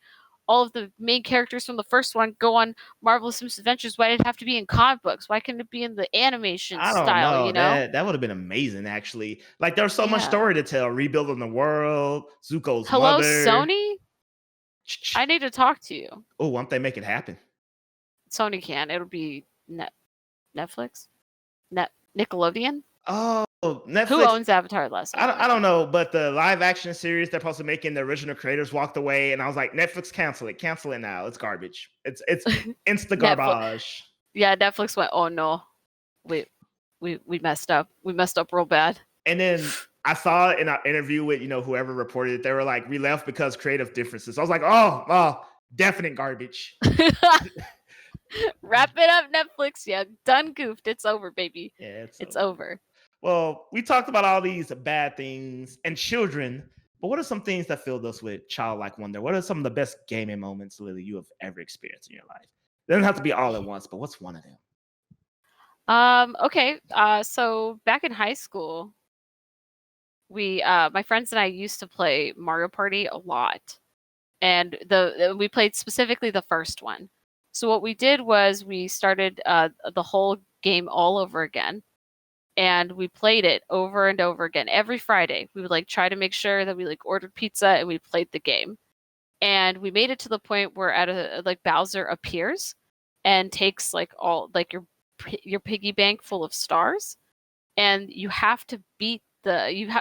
S2: all of the main characters from the first one go on marvelous misadventures? Why did it have to be in comic books? Why couldn't it be in the animation
S1: I don't
S2: style?
S1: know.
S2: You know,
S1: That would have been amazing, actually. Like, there's so much
S2: Yeah.
S1: story to tell. Rebuilding the world, Zuko's
S2: Hello,
S1: mother.
S2: Sony. I need to talk to you.
S1: Oh, why don't they make it happen?
S2: Sony can. It'll be Netflix, Nickelodeon.
S1: Oh, Netflix.
S2: Who owns Avatar: The Last Airbender?
S1: I don't know, but the live action series they're supposed to make, the original creators walked away, and I was like, Netflix, cancel it now. It's garbage. It's insta garbage.
S2: Yeah, Netflix went, oh no, we messed up. We messed up real bad.
S1: And then I saw in an interview with whoever reported it, they were like, we left because creative differences. I was like, oh, definite garbage.
S2: Wrap it up, Netflix. Yeah, done goofed. It's over, baby.
S1: Yeah,
S2: it's over.
S1: Well, we talked about all these bad things and children, but what are some things that filled us with childlike wonder? What are some of the best gaming moments, Lily, you have ever experienced in your life? It doesn't have to be all at once, but what's one of them?
S2: Okay. So back in high school, we my friends and I used to play Mario Party a lot. And we played specifically the first one. So what we did was we started the whole game all over again. And we played it over and over again. Every Friday, we would like try to make sure that we like ordered pizza and we played the game. And we made it to the point where like Bowser appears and takes like all like your piggy bank full of stars, and you have to beat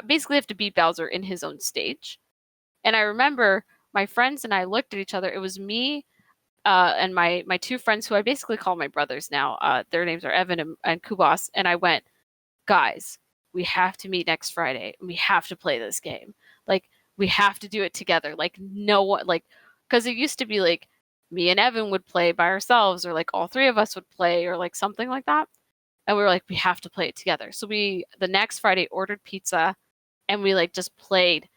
S2: basically have to beat Bowser in his own stage. And I remember my friends and I looked at each other. It was me, and my two friends who I basically call my brothers now. Their names are Evan and Kubas, and I went, guys, we have to meet next Friday. We have to play this game. Like, we have to do it together. Like, no one, like, because it used to be like me and Evan would play by ourselves, or like all three of us would play, or like something like that. And we were like, we have to play it together. So we, the next Friday, ordered pizza, and we like just played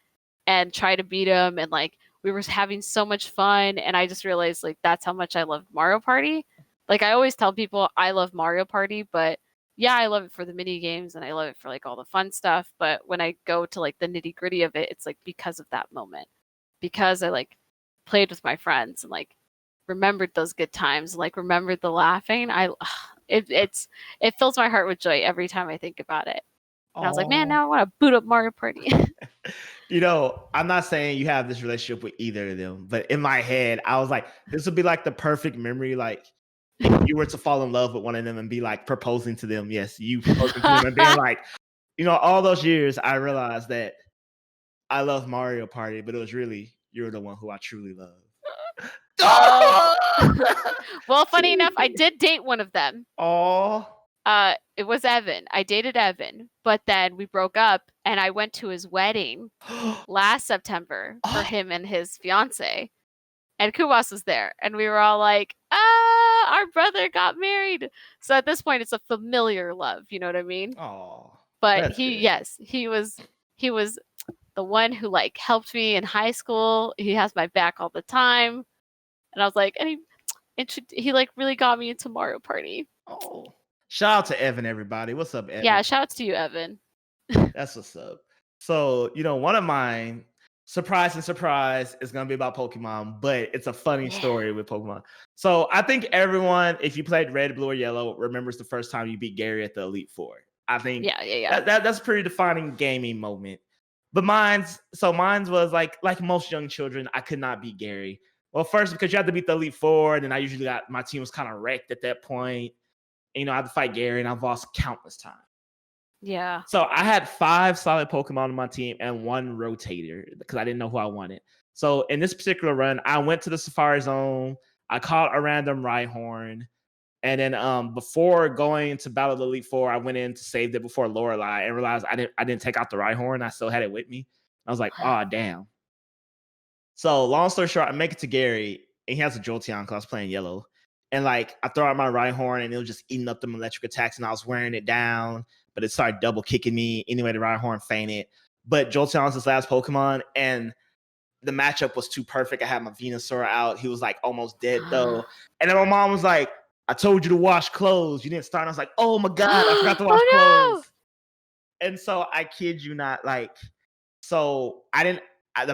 S2: and tried to beat him, and like we were having so much fun. And I just realized like that's how much I loved Mario Party. Like, I always tell people I love Mario Party, but yeah, I love it for the mini games and I love it for like all the fun stuff. But when I go to like the nitty gritty of it, it's like because of that moment, because I like played with my friends and like remembered those good times, like remembered the laughing. It fills my heart with joy every time I think about it. And I was like, man,
S1: Oh,
S2: now I want to boot up Mario Party.
S1: I'm not saying you have this relationship with either of them, but in my head, I was like, this would be like the perfect memory. Like, if you were to fall in love with one of them and be like proposing to them, yes, you proposing to them and being like, all those years, I realized that I love Mario Party, but it was really you're the one who I truly love.
S2: Oh. Well, funny enough, I did date one of them.
S1: Oh.
S2: It was Evan. I dated Evan, but then we broke up, and I went to his wedding last September for him and his fiance. And Kubas was there, and we were all like, our brother got married. So at this point, it's a familiar love, you know what I mean?
S1: Oh.
S2: But he was the one who like helped me in high school. He has my back all the time. And I was like, and he like really got me into Mario Party.
S1: Oh. Shout out to Evan, everybody. What's up, Evan?
S2: Yeah, shout outs to you, Evan.
S1: That's what's up. So, one of mine, surprise, is going to be about Pokemon, but it's a funny story with Pokemon. So, I think everyone, if you played Red, Blue, or Yellow, remembers the first time you beat Gary at the Elite Four. I think that's a pretty defining gaming moment. But mine's was like most young children, I could not beat Gary. Well, first, because you had to beat the Elite Four, and then I usually my team was kind of wrecked at that point. And, I had to fight Gary, and I've lost countless times.
S2: Yeah.
S1: So I had 5 solid Pokemon on my team and 1 rotator because I didn't know who I wanted. So in this particular run, I went to the Safari Zone. I caught a random Rhyhorn. And then before going to Battle of the Elite Four, I went in to save it before Lorelei and realized I didn't take out the Rhyhorn. I still had it with me. I was like, oh, damn. So long story short, I make it to Gary, and he has a Jolteon because I was playing yellow. And like I throw out my Rhyhorn, and it was just eating up them electric attacks, and I was wearing it down, but it started double kicking me. Anyway, the Rhyhorn fainted. But Jolteon's his last Pokemon, and the matchup was too perfect. I had my Venusaur out. He was like almost dead though. And then my mom was like, I told you to wash clothes. You didn't start. And I was like, oh my God, I forgot to wash clothes. And so I kid you not,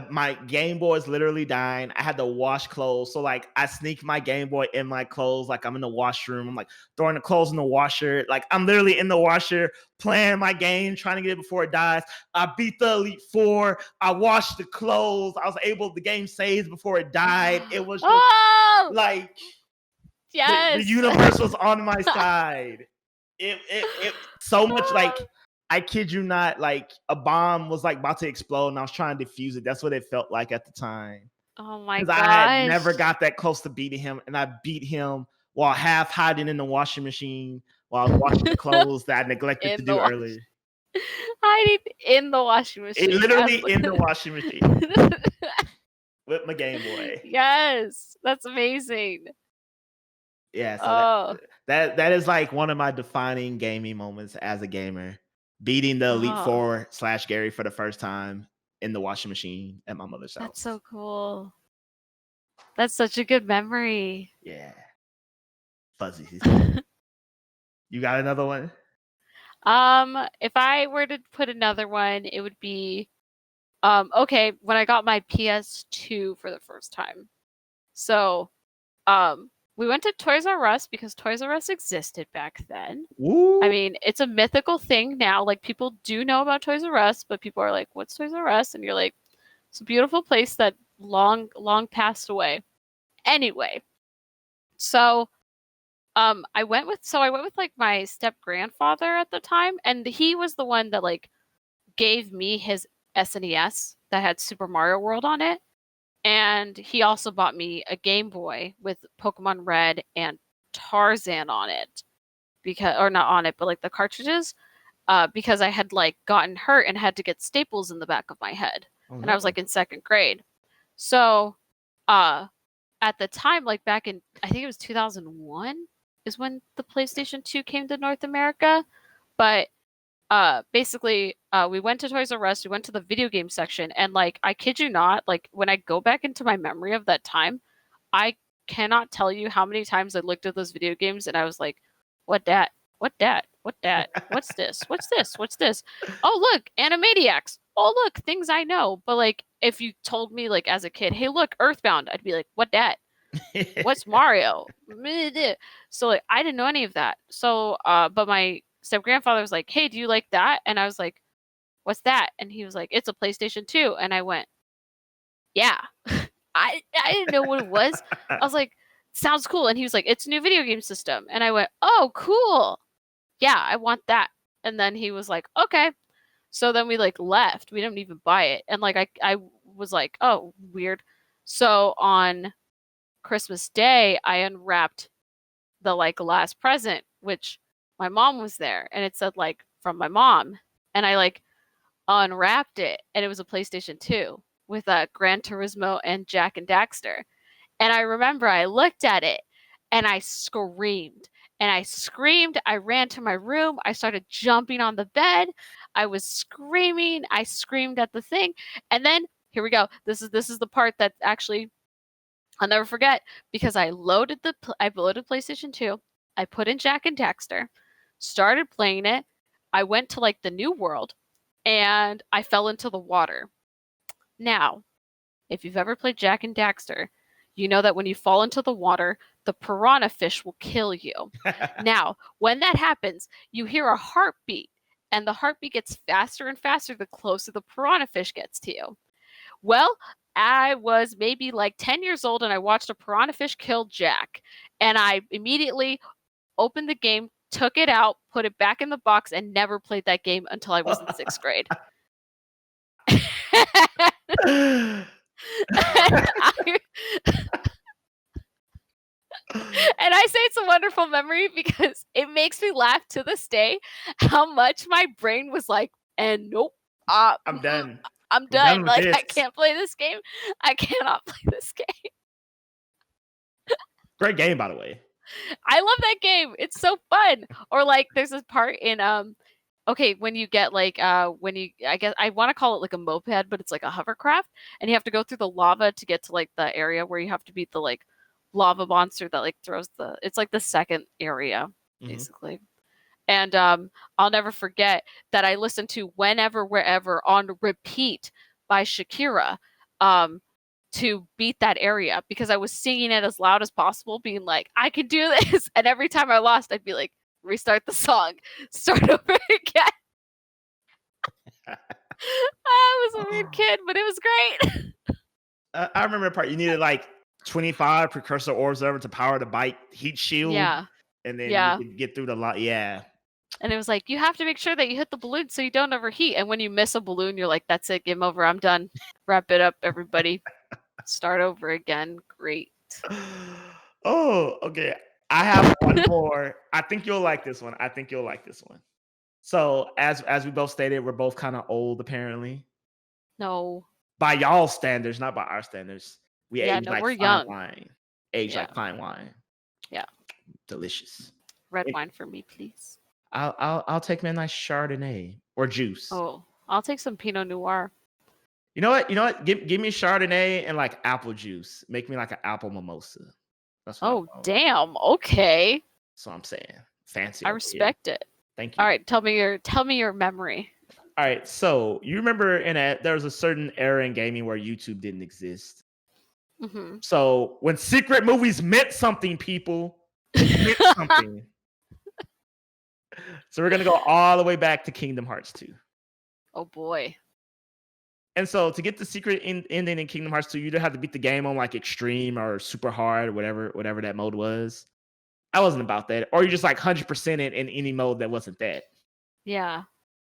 S1: my Game Boy is literally dying. I had to wash clothes. So like I sneak my Game Boy in my clothes. Like I'm in the washroom. I'm like throwing the clothes in the washer. Like I'm literally in the washer playing my game, trying to get it before it dies. I beat the Elite Four. I washed the clothes. The game saves before it died. It was just like
S2: yes.
S1: The universe was on my side. It so much like I kid you not, like a bomb was like about to explode and I was trying to defuse it. That's what it felt like at the time.
S2: Oh my gosh.
S1: Because I had never got that close to beating him, and I beat him while half hiding in the washing machine while I was washing the clothes that I neglected to do earlier.
S2: Hiding in the washing machine.
S1: Literally in the washing machine. With my Game Boy.
S2: Yes. That's amazing.
S1: Yeah, so that is like one of my defining gaming moments as a gamer. Beating the Elite Four / Gary for the first time in the washing machine at my mother's house.
S2: That's so cool. That's such a good memory.
S1: Yeah. Fuzzy. You got another one?
S2: If I were to put another one, it would be okay, when I got my PS2 for the first time. So, we went to Toys R Us because Toys R Us existed back then.
S1: Woo.
S2: I mean, it's a mythical thing now. Like, people do know about Toys R Us, but people are like, what's Toys R Us? And you're like, it's a beautiful place that long passed away. Anyway, so I went with like my step grandfather at the time, and he was the one that like gave me his SNES that had Super Mario World on it. And he also bought me a Game Boy with Pokemon Red and Tarzan on it, or not on it, but like the cartridges, because I had like gotten hurt and had to get staples in the back of my head, and I was like in 2nd grade. So, at the time, like back in, I think it was 2001 is when the PlayStation 2 came to North America. But basically, we went to Toys R Us, we went to the video game section, and like, I kid you not, like when I go back into my memory of that time, I cannot tell you how many times I looked at those video games and I was like, what dat? What dat? What dat? What's this? What's this? What's this? Oh, look, Animaniacs. Oh, look, things I know. But like, if you told me like as a kid, hey, look, Earthbound, I'd be like, what dat? What's Mario? So like, I didn't know any of that. So, but my step grandfather was like, hey, do you like that? And I was like, what's that? And he was like, it's a PlayStation 2. And I went, yeah. I didn't know what it was. I was like, sounds cool. And he was like, it's a new video game system. And I went, oh, cool. Yeah, I want that. And then he was like, okay. So then we like left. We didn't even buy it. And like I was like, oh, weird. So on Christmas Day, I unwrapped the like last present, which my mom was there, and it said like from my mom. And I like unwrapped it, and it was a PlayStation 2 with Gran Turismo and Jack and Daxter. And I remember I looked at it and I screamed. And I screamed. I ran to my room. I started jumping on the bed. I was screaming. I screamed at the thing. And then here we go. This is the part that actually I'll never forget, because I loaded PlayStation 2. I put in Jack and Daxter, started playing it. I went to like the new world, and I fell into the water. Now, if you've ever played Jack and Daxter, you know that when you fall into the water, the piranha fish will kill you. Now, when that happens, you hear a heartbeat, and the heartbeat gets faster and faster the closer the piranha fish gets to you. Well, I was maybe like 10 years old, and I watched a piranha fish kill Jack, and I immediately opened the game, took it out, put it back in the box, and never played that game until I was in 6th grade. And I say it's a wonderful memory because it makes me laugh to this day how much my brain was like, and nope,
S1: I'm done.
S2: I'm done.
S1: with
S2: Like,
S1: this.
S2: I can't play this game. I cannot play this game.
S1: Great game, by the way.
S2: I love that game. It's so fun. Or like, there's this part in okay, when you get like when you, I guess I want to call it like a moped, but it's like a hovercraft, and you have to go through the lava to get to like the area where you have to beat the like lava monster that like throws the, it's like the second area basically. And I'll never forget that I listened to Whenever Wherever on repeat by Shakira to beat that area, because I was singing it as loud as possible, being like, I can do this. And every time I lost, I'd be like, restart the song, start over again. I was a weird kid, but it was great.
S1: I remember the part you needed like 25 precursor orbs over to power the bike heat shield.
S2: Yeah.
S1: And then
S2: Yeah.
S1: you could get through the lot. Yeah.
S2: And it was like, you have to make sure that you hit the balloon so you don't overheat. And when you miss a balloon, you're like, that's it, game over, I'm done. Wrap it up, everybody. Start over again. Great.
S1: Oh, okay. I have one more. I think you'll like this one. So as we both stated, we're both kind of old, apparently.
S2: No.
S1: By y'all standards, not by our standards. We age like
S2: we're
S1: fine
S2: young.
S1: wine. Like fine wine.
S2: Yeah.
S1: Delicious.
S2: Red wine for me, please.
S1: I'll take me a nice Chardonnay or juice.
S2: Oh, I'll take some Pinot Noir.
S1: You know what? Give me Chardonnay and like apple juice. Make me like an apple mimosa. That's what
S2: damn. Okay.
S1: So I'm saying fancy.
S2: I respect it.
S1: Thank you.
S2: All right, tell me your memory.
S1: All right, so you remember there was a certain era in gaming where YouTube didn't exist.
S2: Mm-hmm.
S1: So when secret movies meant something, people, meant something. So we're gonna go all the way back to Kingdom Hearts 2.
S2: Oh boy.
S1: And so to get the secret ending in Kingdom Hearts 2, you either have to beat the game on like extreme or super hard, whatever that mode was. I wasn't about that. Or you just like 100% it in any mode that wasn't that.
S2: Yeah.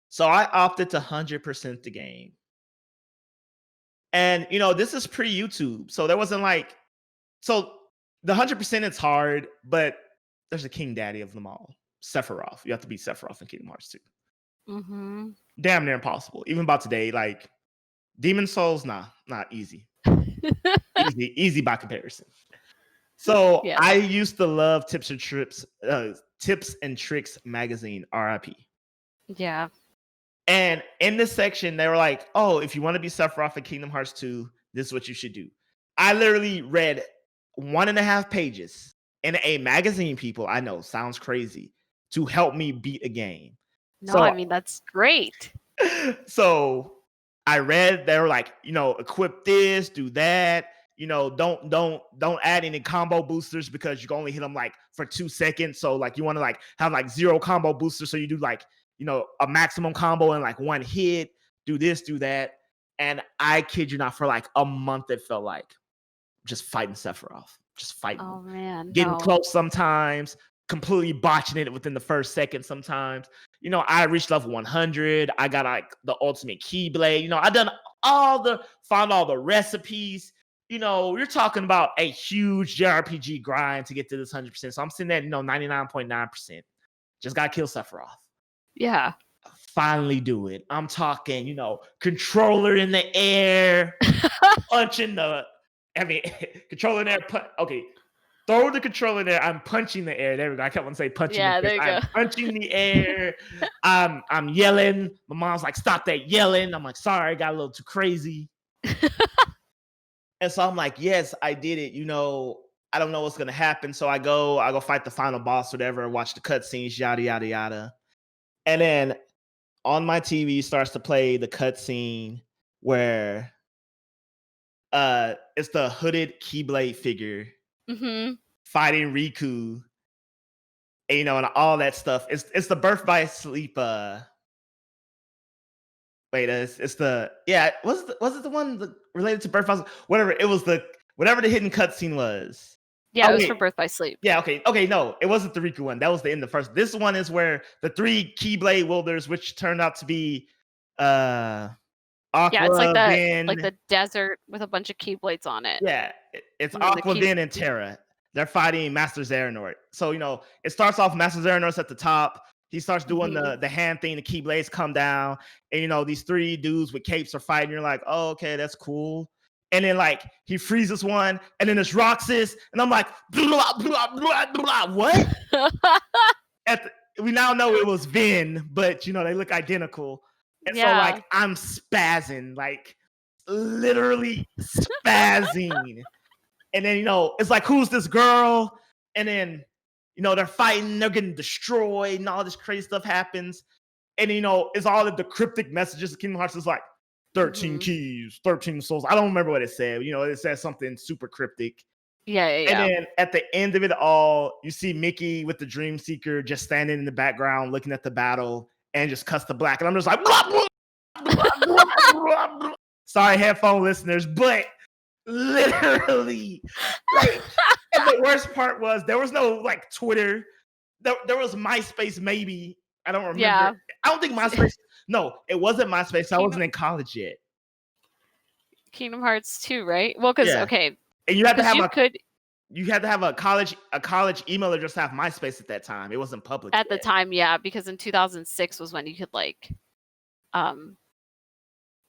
S1: So I opted to 100% the game. And this is pre-YouTube, so there wasn't like so the 100% it's hard, but there's a king daddy of them all, Sephiroth. You have to beat Sephiroth in Kingdom Hearts 2.
S2: Mm-hmm.
S1: Damn near impossible. Even about today, like Demon Souls, nah, not easy. Easy by comparison. So
S2: Yeah.
S1: I used to love Tips and Tricks magazine, RIP.
S2: Yeah.
S1: And in this section, they were like, "Oh, if you want to be Sephiroth in Kingdom Hearts 2, this is what you should do." I literally read 1.5 pages in a magazine. People, I know, sounds crazy, to help me beat a game.
S2: No,
S1: So,
S2: I mean that's great.
S1: So I read, they were like, equip this, do that. Don't add any combo boosters because you can only hit them like for 2 seconds. So like you want to like have like 0 combo boosters. So you do like, a maximum combo in like 1 hit, do this, do that. And I kid you not, for like a month, it felt like just fighting Sephiroth, just fighting
S2: Oh
S1: him.
S2: man,
S1: Getting
S2: no.
S1: close sometimes, completely botching it within the first second sometimes. I reached level 100. I got like the ultimate Keyblade. I done found all the recipes. You're talking about a huge JRPG grind to get to this 100%. So I'm sitting at 99.9%. Just gotta kill Sephiroth.
S2: Yeah.
S1: Finally do it. I'm talking, controller in the air, punching controller in there. Okay, throw the controller there. I'm punching the air. There we go. I kept on saying punching.
S2: Yeah, there you
S1: I'm
S2: go.
S1: punching the air. I'm yelling. My mom's like, "Stop that yelling." I'm like, "Sorry, I got a little too crazy." And so I'm like, "Yes, I did it." I don't know what's gonna happen. So I go fight the final boss, whatever. Watch the cutscenes, yada yada yada. And then on my TV starts to play the cutscene where it's the hooded Keyblade figure fighting Riku, and all that stuff. It's the Birth by Sleep. It's the was it the one related to Birth by Sleep? Whatever it was, whatever the hidden cutscene was.
S2: Yeah, it was for Birth by Sleep.
S1: Yeah, okay, no, it wasn't the Riku one. That was the end of the first. This one is where the 3 Keyblade wielders, which turned out to be Aqua,
S2: Yeah, it's like
S1: Vin,
S2: the desert with a bunch of Keyblades on it.
S1: Yeah, it's Aqua, Vin, and Terra. They're fighting Master Xehanort. So, it starts off Master Xehanort's at the top. He starts doing the hand thing, the Keyblades come down, and these 3 dudes with capes are fighting. You're like, "Oh, okay, that's cool." And then like he freezes one, and then it's Roxas, and I'm like, blah, blah, blah, blah, what? We now know it was Vin, but they look identical. And so like I'm spazzing, like literally spazzing. And then it's like, who's this girl? And then they're fighting, they're getting destroyed, and all this crazy stuff happens. And it's all of the cryptic messages of Kingdom Hearts is like 13 keys, 13 souls. I don't remember what it said. It says something super cryptic.
S2: Yeah.
S1: And then at the end of it all, you see Mickey with the Dream Seeker just standing in the background looking at the battle and just cuts to black. And I'm just like, blah, blah, blah, blah, blah, blah. Sorry, headphone listeners, but literally, like, and the worst part was there was no like Twitter. There was MySpace, maybe. I don't remember.
S2: Yeah.
S1: I don't think MySpace. No, it wasn't MySpace. I wasn't in college yet.
S2: Kingdom Hearts 2, right? Well, because okay,
S1: and you had to have you had to have a college email address to have MySpace at that time. It wasn't public
S2: at the time, yeah, because in 2006 was when you could like,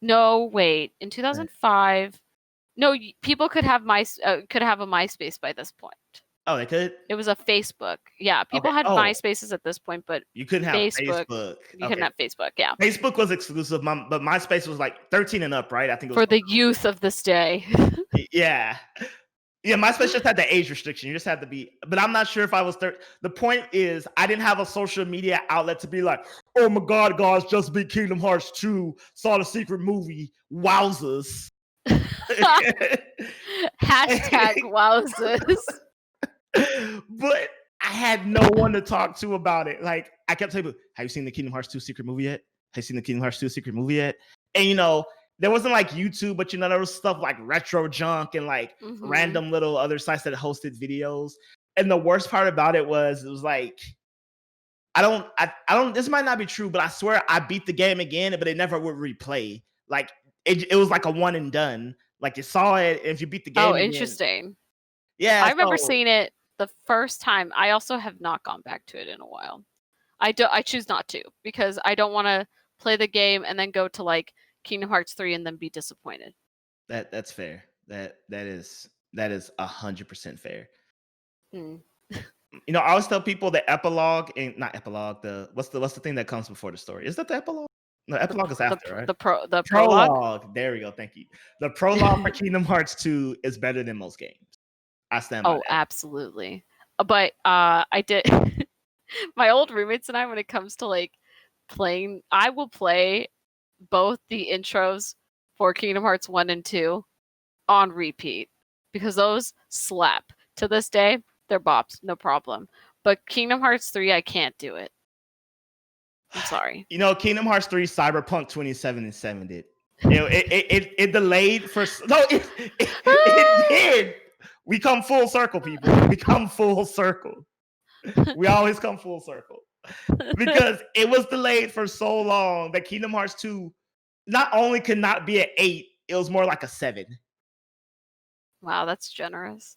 S2: no, wait, in 2005, no, people could have a MySpace by this point.
S1: Oh, they could?
S2: It was a Facebook. Yeah, people had MySpaces at this point, but
S1: you couldn't have Facebook.
S2: You couldn't have Facebook, yeah.
S1: Facebook was exclusive, but MySpace was like 13 and up, right? I think it was
S2: for the youth of this day.
S1: Yeah. Yeah, MySpace just had the age restriction. You just had to be, but I'm not sure if I was 30. The point is, I didn't have a social media outlet to be like, "Oh my God, guys, just beat Kingdom Hearts 2, saw the secret movie, wowzers."
S2: Hashtag wowzers.
S1: But I had no one to talk to about it. Like, I kept saying, "Have you seen the Kingdom Hearts 2 secret movie yet? Have you seen the Kingdom Hearts 2 secret movie yet?" And there wasn't like YouTube, but there was stuff like Retro Junk and like random little other sites that hosted videos. And the worst part about it was like, I don't, this might not be true, but I swear I beat the game again, but it never would replay. Like, it was like a one and done. Like you saw it, and if you beat the game
S2: Oh,
S1: again,
S2: interesting.
S1: yeah.
S2: I remember
S1: So
S2: seeing it the first time. I also have not gone back to it in a while. I choose not to because I don't want to play the game and then go to like Kingdom Hearts 3 and then be disappointed.
S1: that's fair. That is 100% fair.
S2: Hmm.
S1: You know, I always tell people the epilogue and not epilogue. The what's the thing that comes before the story? Is that the epilogue? No, epilogue is after, right?
S2: The prologue.
S1: Prologue. There we go. Thank you. The prologue for Kingdom Hearts 2 is better than most games. I stand by
S2: Oh,
S1: that.
S2: absolutely. But I did my old roommates and I, when it comes to like playing, I will play both the intros for Kingdom Hearts 1 and 2 on repeat because those slap. To this day, they're bops, no problem. But Kingdom Hearts 3, I can't do it. I'm sorry.
S1: You know, Kingdom Hearts 3 Cyberpunk 2077 did. It delayed for no, it did. We come full circle, people. We come full circle. We always come full circle. Because it was delayed for so long that Kingdom Hearts 2 not only could not be an 8, it was more like a 7.
S2: Wow, that's generous.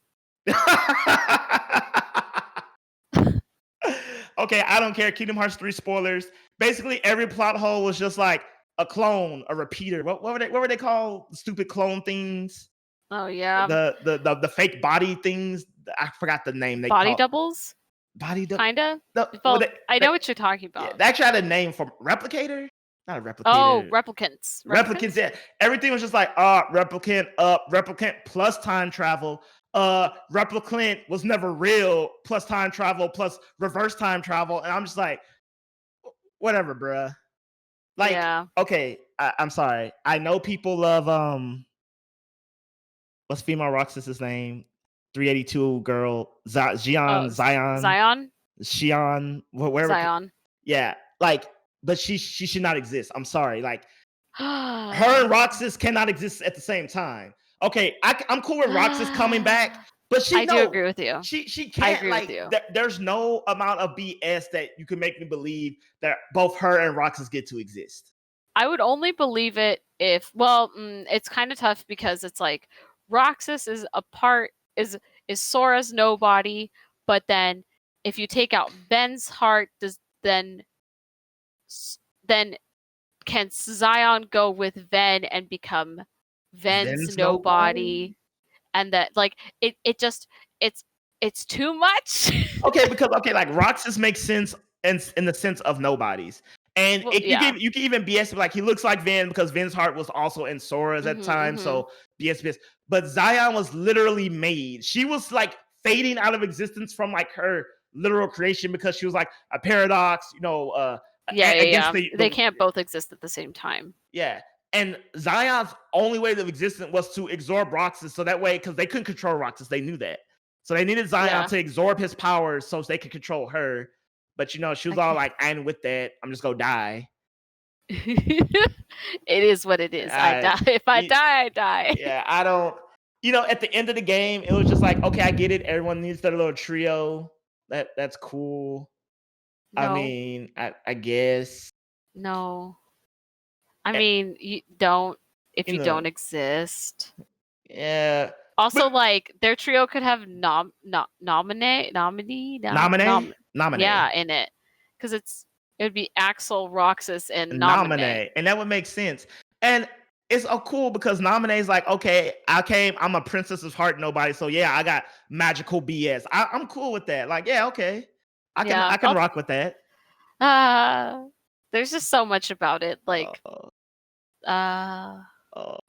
S1: Okay, I don't care. Kingdom Hearts 3 spoilers. Basically, every plot hole was just like a clone, a repeater. What were they called? Stupid clone things.
S2: Oh yeah.
S1: The fake body things. I forgot the name. They
S2: Body
S1: called
S2: doubles?
S1: body double.
S2: Kinda?
S1: No,
S2: Well, I know what you're talking
S1: yeah,
S2: about.
S1: they actually had a name for replicator. Not a replicator.
S2: Oh, replicants.
S1: Replicants, yeah. Everything was just like, replicant, replicant plus time travel. Replicant was never real, plus time travel, plus reverse time travel. And I'm just like, whatever, bruh. Like,
S2: Yeah.
S1: okay, I'm sorry. I know people love what's female Roxas's name? 382 girl, Zion. Xion, whatever.
S2: Zion.
S1: Yeah, like, but she should not exist. I'm sorry. Like, her and Roxas cannot exist at the same time. Okay, I'm cool with Roxas coming back, but
S2: I do agree with you.
S1: She can't.
S2: agree with you.
S1: There's no amount of BS that you can make me believe that both her and Roxas get to exist.
S2: I would only believe it if, well, it's kind of tough because it's like Roxas is a part is Sora's nobody, but then if you take out Ven's heart, then can Zion go with Ven and become Ven's nobody? And that like it just it's too much.
S1: Okay, because like Roxas makes sense in the sense of nobodies. And
S2: Well,
S1: you can even BS like he looks like Ven because Ven's heart was also in Sora's at the time. So BS. But Zion was literally made. She was like fading out of existence from like her literal creation because she was like a paradox, you know,
S2: yeah. They can't both exist at the same time.
S1: Yeah. And Zion's only way of existence was to absorb Roxas. So that way, because they couldn't control Roxas, they knew that. So they needed Zion to absorb his powers so they could control her. But you know, she was all like, I ain't with that. I'm just gonna die.
S2: It is what it is. I die. If I die, I die.
S1: Yeah, I don't. You know, at the end of the game, it was just like, okay, I get it. Everyone needs their little trio. That's cool. No. I mean, I guess.
S2: No. I mean, you don't if you don't exist.
S1: Yeah.
S2: Also, like their trio could have nominee. Yeah, in it, because it would be Axel, Roxas, and Nominee,
S1: and that would make sense. And it's cool because Nominee is like, okay, I'm a princess of heart nobody, so yeah, I got magical BS. I'm cool with that. Like, yeah, okay, I can rock with that.
S2: There's just so much about it, like.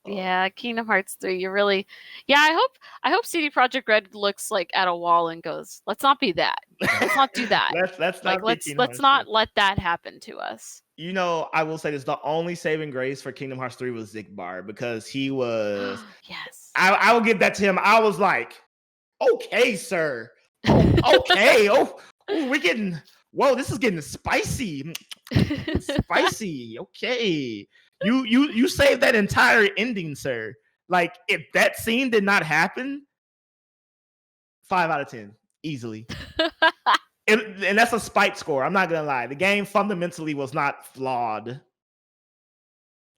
S2: Yeah, Kingdom Hearts 3. You're really, I hope CD Projekt Red looks like at a wall and goes, "Let's not be that. Let's not do that.
S1: let's not
S2: let's not let that happen to us."
S1: You know, I will say this: the only saving grace for Kingdom Hearts 3 was Zigbar because he was.
S2: Yes.
S1: I will give that to him. I was like, okay, sir. Oh, okay. We're getting. Whoa, this is getting spicy. Spicy. Okay. You saved that entire ending, sir. Like, if that scene did not happen, 5 out of 10 easily. And that's a spite score. I'm not gonna lie. The game fundamentally was not flawed.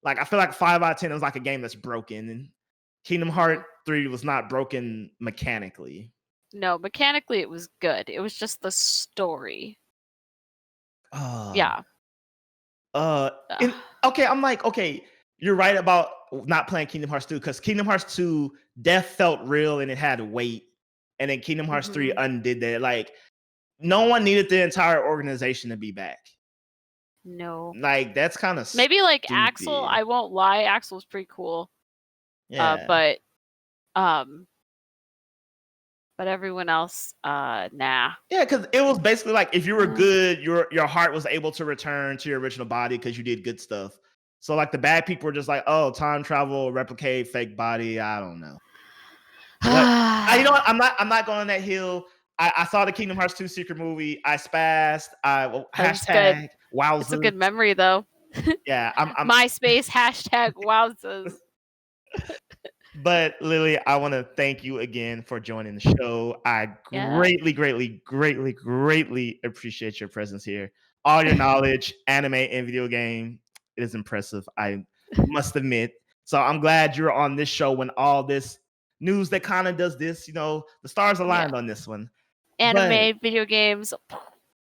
S1: Like I feel like 5 out of 10 was like a game that's broken. And Kingdom Hearts 3 was not broken mechanically.
S2: No, mechanically it was good. It was just the story. Yeah.
S1: Okay, I'm like, okay, you're right about not playing Kingdom Hearts 2 because Kingdom Hearts 2 death felt real and it had weight, and then Kingdom Hearts 3 undid that. Like, no one needed the entire organization to be back.
S2: No.
S1: Like, that's kind of
S2: maybe like
S1: stupid.
S2: Axel. I won't lie, Axel was pretty cool.
S1: Yeah.
S2: But everyone else, nah.
S1: Yeah, because it was basically like if you were good, your heart was able to return to your original body because you did good stuff. So like the bad people were just like, oh, time travel, replicate, fake body. I don't know. But you know what? I'm not going on that hill. I saw the Kingdom Hearts 2 secret movie. I spazzed. Hashtag wowzers.
S2: It's a good memory though.
S1: Yeah, I'm
S2: MySpace hashtag wowzers.
S1: But Lily, I want to thank you again for joining the show. I greatly, greatly, greatly, greatly appreciate your presence here. All your knowledge, anime and video game, it is impressive. I must admit. So I'm glad you're on this show when all this news that kind of does this, the stars aligned on this one.
S2: Anime, video games.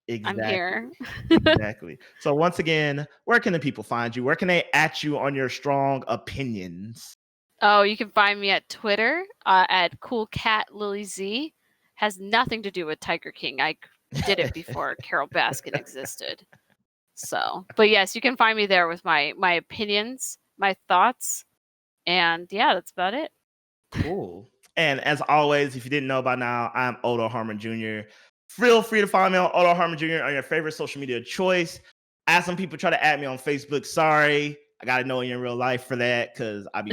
S1: Exactly.
S2: I'm here.
S1: Exactly. So once again, where can the people find you? Where can they at you on your strong opinions?
S2: Oh, you can find me at Twitter at CoolCatLilyZ. Has nothing to do with Tiger King. I did it before Carol Baskin existed. So, but yes, you can find me there with my opinions, my thoughts, and yeah, that's about it.
S1: Cool. And as always, if you didn't know by now, I'm Odo Harmon Jr. Feel free to follow me on Odo Harmon Jr. on your favorite social media choice. As some people try to add me on Facebook, sorry, I gotta know you in real life for that because I'll be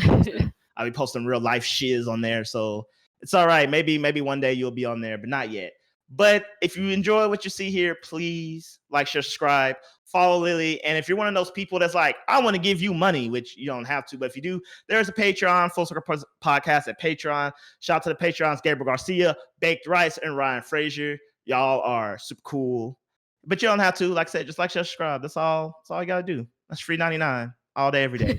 S1: posting real life shiz on there. So it's all right. Maybe one day you'll be on there, but not yet. But if you enjoy what you see here, please like, share, subscribe, follow Lily. And if you're one of those people that's like, I want to give you money, which you don't have to, but if you do, there's a Patreon, Full Circle Podcast at Patreon. Shout out to the Patreons, Gabriel Garcia, Baked Rice, and Ryan Frazier. Y'all are super cool. But you don't have to. Like I said, just like, share, subscribe. That's all you got to do. That's free 99 all day, every day.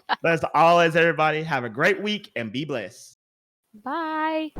S1: But as always, everybody, have a great week and be blessed.
S2: Bye.